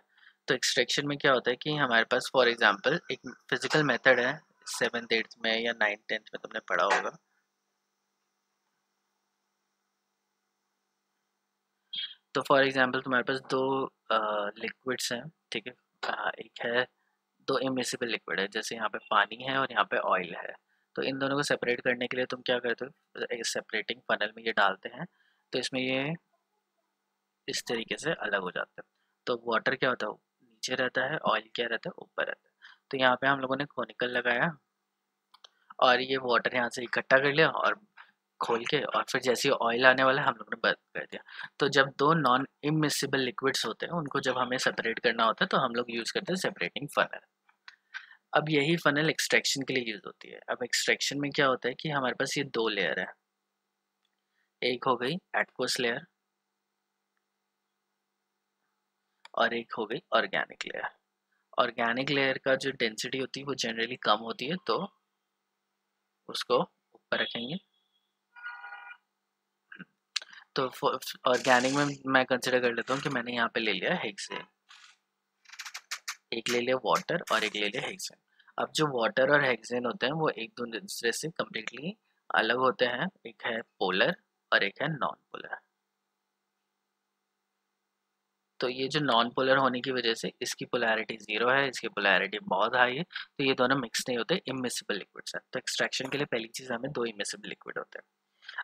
तो एक्सट्रैक्शन में क्या होता है कि हमारे पास फॉर एग्जांपल एक फिजिकल मेथड है, 7th 8th में या 9th 10th में तुमने पढ़ा होगा। तो फॉर एग्जांपल तुम्हारे पास दो लिक्विड्स हैं, ठीक है। एक है, दो इमिसिबल लिक्विड है, जैसे यहाँ पे पानी है और यहाँ पे ऑयल है। तो इन दोनों को सेपरेट करने के लिए तुम क्या करते हो, एक सेपरेटिंग फनल में ये डालते हैं, तो इसमें ये इस तरीके से अलग हो जाता है। तो वाटर क्या होता है, नीचे रहता है, ऑयल क्या रहता है, ऊपर रहता है। तो यहाँ पे हम लोगों ने कोनिकल लगाया और ये वाटर यहाँ से इकट्ठा कर लिया और खोल के, और फिर जैसे ही ऑयल आने वाला है हम लोगों ने बंद कर दिया। तो जब दो नॉन इमिसिबल लिक्विड्स होते हैं उनको जब हमें सेपरेट करना होता है तो हम लोग यूज़ करते हैं सेपरेटिंग फनल। अब यही फनल एक्सट्रैक्शन के लिए यूज़ होती है। अब एक्सट्रैक्शन में क्या होता है कि हमारे पास ये दो लेयर है, एक हो गई एक्वस लेयर और एक हो गई ऑर्गेनिक लेयर। ऑर्गेनिक लेयर का जो डेंसिटी होती है वो जनरली कम होती है, तो उसको ऊपर रखेंगे। तो ऑर्गेनिक में मैं कंसिडर कर लेता हूँ कि मैंने यहाँ पे ले लिया हेक्सेन, एक ले लिया वाटर और एक ले लिया हेक्सेन। अब जो वाटर और हेक्सेन होते हैं वो एक दूसरे से कम्प्लीटली अलग होते हैं, एक है पोलर और एक है नॉन पोलर। तो ये जो नॉन पोलर होने की वजह से इसकी पोलैरिटी 0 है, इसकी पोलैरिटी बहुत हाई है, तो ये दोनों मिक्स नहीं होते, इमिसिबल लिक्विड्स हैं। तो एक्सट्रैक्शन के लिए पहली चीज़ हमें दो इमिसिबल लिक्विड होते हैं।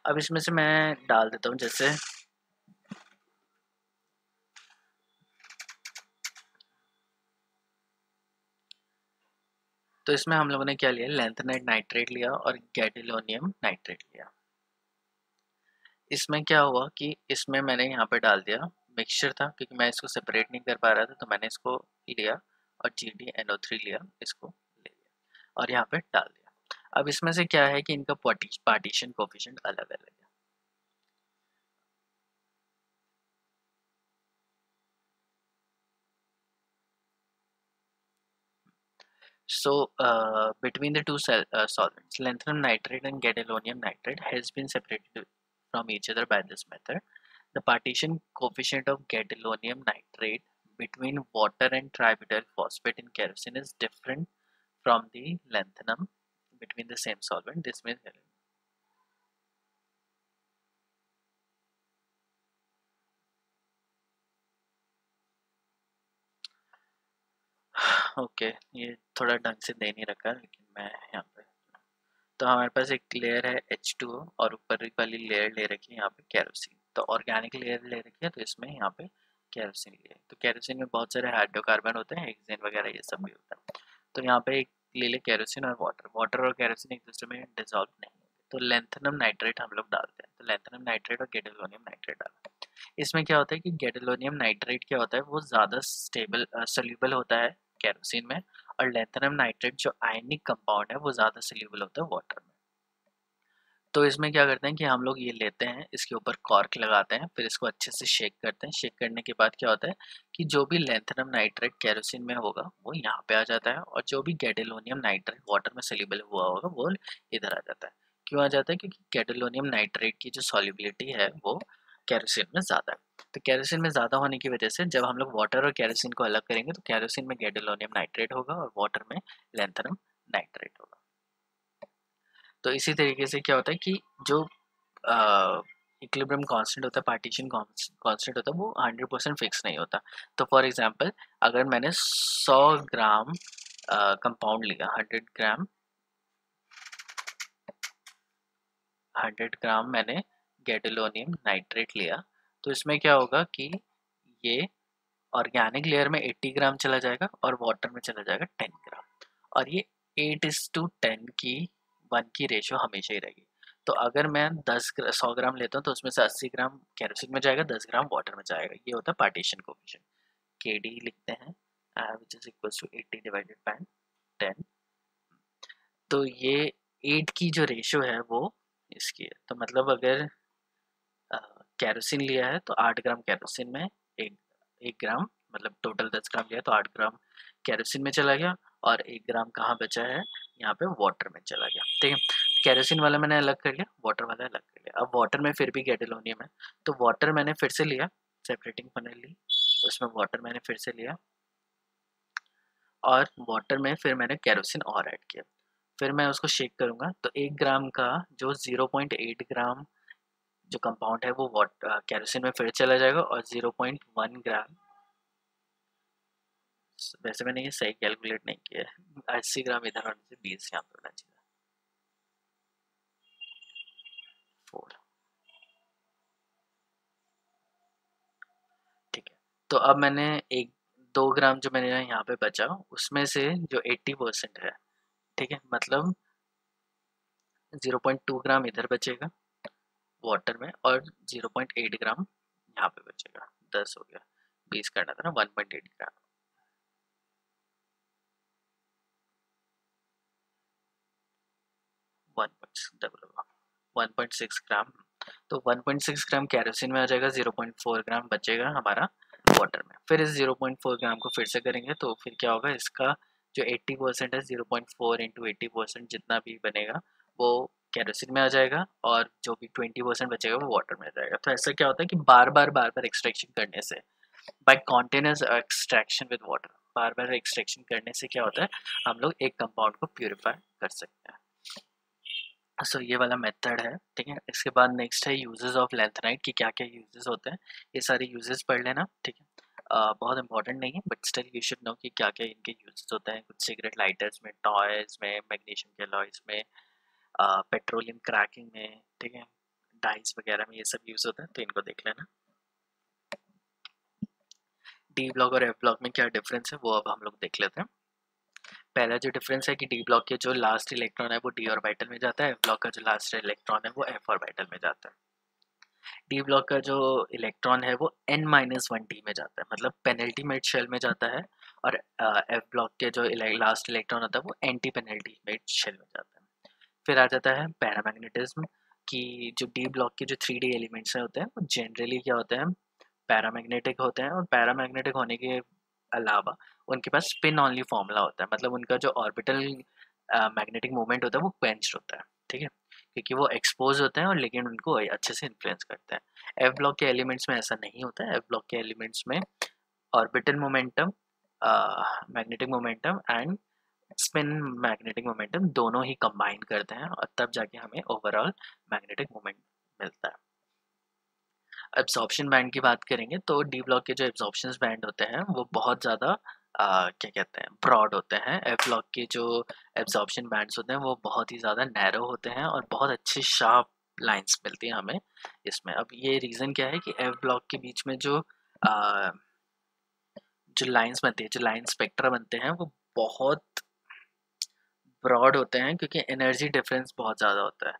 अब इसमें से मैं डाल देता हूँ, जैसे तो इसमें हम लोगों ने क्या लिया, लैंथेनाइट नाइट्रेट लिया और गैडोलिनियम नाइट्रेट लिया। इसमें क्या हुआ कि इसमें मैंने यहाँ पे डाल दिया, मिक्सचर था क्योंकि मैं इसको सेपरेट नहीं कर पा रहा था, तो मैंने इसको लिया और GdNO3 लिया, इसको ले लिया और यहाँ पे डाल दिया। अब इसमें से क्या है कि इनका पार्टीशन कोफिशिएंट अलग अलग है। So, between the two solvents, lanthanum nitrate and gadolinium nitrate has been separated from each other by this method. The partition coefficient of gadolinium nitrate between water and tributyl phosphate in kerosene is different from the lanthanum between the same solvent. This means okay, ये थोड़ा ढंग से दे नहीं रखा, लेकिन मैं यहाँ पे, तो हमारे पास एक लेयर है H2O और ऊपर वाली लेयर ले रखी है यहाँ पे केरोसिन। तो ऑर्गेनिक लेयर ले रखी है, तो इसमें यहाँ पे केरोसिन लिया। तो केरोसिन में बहुत सारे हाइड्रोकार्बन होते हैं, हेक्सेन वगैरह ये सब भी होता है। तो यहाँ पे एक ले ले केरोसिन और वाटर, वाटर और केरोसिन एक दूसरे में डिजॉल्व नहीं होते, तो लैंथेनम नाइट्रेट हम लोग डालते हैं। तो लैंथेनम नाइट्रेट और गैडोलिनियम नाइट्रेट डालते हैं। इसमें क्या होता है कि गैडोलिनियम नाइट्रेट क्या होता है, वो ज़्यादा स्टेबल सोल्यूबल होता है केरोसिन में, और लैंथेनम नाइट्रेट जो आयनिक कंपाउंड है वो ज़्यादा सोल्यूबल होता है वाटर में। तो इसमें क्या करते हैं कि हम लोग ये लेते हैं, इसके ऊपर कॉर्क लगाते हैं, फिर इसको अच्छे से शेक करते हैं। शेक करने के बाद क्या होता है कि जो भी लैंथेनम नाइट्रेट केरोसिन में होगा वो यहाँ पे आ जाता है, और जो भी गैडोलिनियम नाइट्रेट वाटर में सोल्यूबल हुआ होगा वो इधर आ जाता है। क्यों आ जाता है, क्योंकि गैडोलिनियम नाइट्रेट की जो सॉल्युबिलिटी है वो केरोसिन में ज़्यादा है। तो केरोसिन में ज़्यादा होने की वजह से जब हम लोग वाटर और केरोसिन को अलग करेंगे तो केरोसिन में गैडोलिनियम नाइट्रेट होगा और वाटर में लैंथेनम नाइट्रेट होगा। तो इसी तरीके से क्या होता है कि जो इक्विलिब्रियम कांस्टेंट होता है, पार्टीशन कांस्टेंट होता है, वो 100% फिक्स नहीं होता। तो फॉर एग्जांपल अगर मैंने 100 ग्राम कंपाउंड लिया, 100 ग्राम मैंने गैडोलिनियम नाइट्रेट लिया, तो इसमें क्या होगा कि ये ऑर्गेनिक लेयर में 80 ग्राम चला जाएगा और वाटर में चला जाएगा 10 ग्राम, और ये 8:10 की 1 की रेशो हमेशा ही रहेगी। तो अगर मैं 100 ग्राम लेता हूँ तो उसमें से 80 ग्राम केरोसिन में जाएगा, 10 ग्राम वाटर में जाएगा। ये होता है पार्टीशन कोफिशिएंट, KD लिखते हैं, which is equal to 80 divided by 10। तो ये 8 की जो रेशो है वो इसकी है। तो मतलब अगर केरोसिन लिया है तो 8 ग्राम केरोसिन में एक ग्राम, मतलब टोटल 10 ग्राम लिया तो 8 ग्राम केरोसिन में चला गया, और 1 ग्राम कहाँ बचा है, यहाँ पे वाटर में चला गया, ठीक है। केरोसिन वाला मैंने अलग कर लिया, वाटर वाला अलग कर लिया। अब वाटर में फिर भी गैडोलिनियम है, तो वाटर मैंने फिर से लिया, सेपरेटिंग पैनल ली, उसमें वाटर मैंने फिर से लिया, और वाटर में फिर मैंने केरोसिन और ऐड किया। फिर मैं उसको शेक करूँगा, तो 1 ग्राम का जो 0.8 ग्राम जो कंपाउंड है वो केरोसिन में फिर चला जाएगा, और 0.1 ग्राम, वैसे मैंने ये सही कैलकुलेट नहीं किया है, 80 ग्राम इधर होने से 20 यहाँ पर होना चाहिए, 4, ठीक है। तो अब मैंने 2 ग्राम जो मैंने यहाँ पे बचा, उसमें से जो 80% है, ठीक है, मतलब 0.2 ग्राम इधर बचेगा वाटर में, और 0.8 ग्राम यहाँ पे बचेगा, 10 हो गया, 20 करना था ना, 1.8 ग्राम, 1.6 ग्राम। तो 1.6 ग्राम केरोसिन में आ जाएगा, 0.4 ग्राम बचेगा हमारा वाटर में। फिर इस 0.4 ग्राम को फिर से करेंगे, तो फिर क्या होगा, इसका जो 80% है, 0.4 इंटू 80% जितना भी बनेगा वो केरोसिन में आ जाएगा, और जो भी 20% बचेगा वो वाटर में आ जाएगा। तो ऐसा क्या होता है कि बार बार एक्सट्रैक्शन करने से, by continuous extraction with water, बार बार एक्सट्रैक्शन करने से क्या होता है, हम लोग एक कंपाउंड को प्यूरिफाई कर सकते हैं। सो ये वाला मेथड है, ठीक है। इसके बाद नेक्स्ट है यूजेस ऑफ लैंथेनाइट, कि क्या क्या यूजेस होते हैं, ये सारे यूजेस पढ़ लेना, ठीक है। बहुत इंपॉर्टेंट नहीं है, but still you should know कि क्या क्या इनके यूजेस होते हैं। कुछ सिगरेट लाइटर्स में, टॉयज में, मैग्नीशियम के अलॉयज में, पेट्रोलियम क्रैकिंग में, ठीक है, डाइस वगैरह में ये सब यूज होते हैं, तो इनको देख लेना। डी ब्लॉक और एफ ब्लॉक में क्या डिफरेंस है वो अब हम लोग देख लेते हैं। पहला जो डिफरेंस है कि डी ब्लॉक के जो लास्ट इलेक्ट्रॉन है वो डी ऑर्बिटल में जाता है, एफ ब्लॉक का जो लास्ट इलेक्ट्रॉन है वो एफ ऑर्बिटल में जाता है। डी ब्लॉक का जो इलेक्ट्रॉन है वो n-1 डी में जाता है, मतलब पेनल्टीमेट शेल में जाता है, और एफ ब्लॉक के जो लास्ट इलेक्ट्रॉन होता है वो एंटी पेनल्टीमेट शेल में जाता है। फिर आ जाता है पैरामैग्नेटिज्म, कि जो डी ब्लॉक के जो 3D एलिमेंट्स होते हैं वो जनरली क्या होते हैं, पैरामैग्नेटिक होते हैं, और पैरामैग्नेटिक होने के अलावा उनके पास स्पिन ऑनली फॉर्मूला होता है, मतलब उनका जो ऑर्बिटल मैग्नेटिक मूवमेंट होता है वो क्वेंच्ड होता है, ठीक है, क्योंकि वो एक्सपोज होते हैं और लेकिन उनको अच्छे से इन्फ्लुएंस करते हैं। एफ ब्लॉक के एलिमेंट्स में ऐसा नहीं होता है। एफ ब्लॉक के एलिमेंट्स में orbital momentum, magnetic momentum and spin magnetic momentum दोनों ही कंबाइन करते हैं, और तब जाके हमें ओवरऑल मैग्नेटिक मोमेंट मिलता है। एब्जॉर्प्शन बैंड की बात करेंगे तो डी ब्लॉक के जो एब्जॉर्प्शन बैंड होते हैं वो बहुत ज़्यादा क्या कहते हैं, ब्रॉड होते हैं। एफ ब्लॉक के जो एब्जॉर्प्शन बैंड्स होते हैं वो बहुत ही ज़्यादा नैरो होते हैं, और बहुत अच्छी शार्प लाइंस मिलती हैं हमें इसमें। अब ये रीज़न क्या है कि एफ ब्लॉक के बीच में जो लाइंस बनती है, जो लाइन स्पेक्ट्रा बनते हैं वो बहुत ब्रॉड होते हैं, क्योंकि एनर्जी डिफरेंस बहुत ज़्यादा होता है,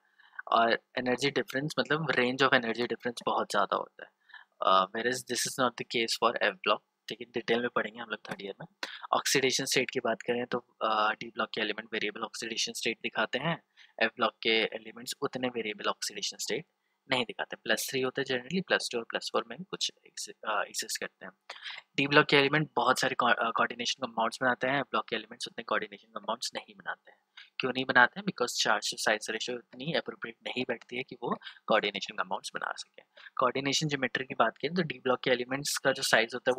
और एनर्जी डिफरेंस मतलब रेंज ऑफ एनर्जी डिफरेंस बहुत ज़्यादा होता है। Whereas this is not the case for F block, लेकिन डिटेल में पढ़ेंगे हम लोग थर्ड ईयर में। ऑक्सीडेशन स्टेट की बात करें तो डी ब्लॉक के एलिमेंट वेरिएबल ऑक्सीडेशन स्टेट दिखाते हैं, एफ ब्लॉक के एलिमेंट्स उतने वेरिएबल ऑक्सीडेशन स्टेट नहीं दिखाते। +3 होते हैं जनरली, +2 और +4 में भी कुछ एग्जिस्ट करते हैं। डी ब्लॉक के एलिमेंट बहुत सारे कोऑर्डिनेशन कंपाउंड्स बनाते हैं, ब्लॉक के एलिमेंट्स उतने कोऑर्डिनेशन कंपाउंड्स नहीं बनाते हैं। क्यों नहीं बनाते हैं? Because charge to size ratio इतनी अप्रोप्रिएट नहीं बैठती है कि वो कोऑर्डिनेशन कंपाउंड्स बना सके। कोऑर्डिनेशन ज्योमेट्री की बात करें तो डी ब्लॉक के एलिमेंट्स का जो साइज होता है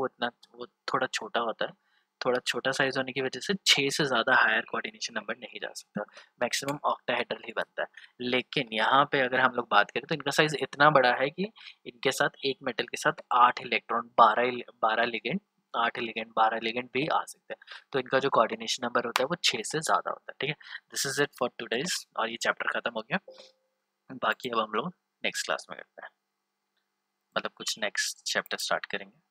वो थोड़ा छोटा होता है। थोड़ा छोटा साइज होने की वजह से 6 से ज़्यादा हायर कोऑर्डिनेशन नंबर नहीं जा सकता, मैक्सिमम ऑक्टाहेड्रल ही बनता है। लेकिन यहाँ पे अगर हम लोग बात करें तो इनका साइज इतना बड़ा है कि इनके साथ एक मेटल के साथ 8 इलेक्ट्रॉन, 12 लिगेंड, 8 लिगेंड 12 लिगेंड भी आ सकते हैं। तो इनका जो कोऑर्डिनेशन नंबर होता है वो 6 से ज़्यादा होता है, ठीक है। This is it for today's, और ये चैप्टर खत्म हो गया। बाकी अब हम लोग नेक्स्ट क्लास में करते हैं, मतलब कुछ नेक्स्ट चैप्टर स्टार्ट करेंगे।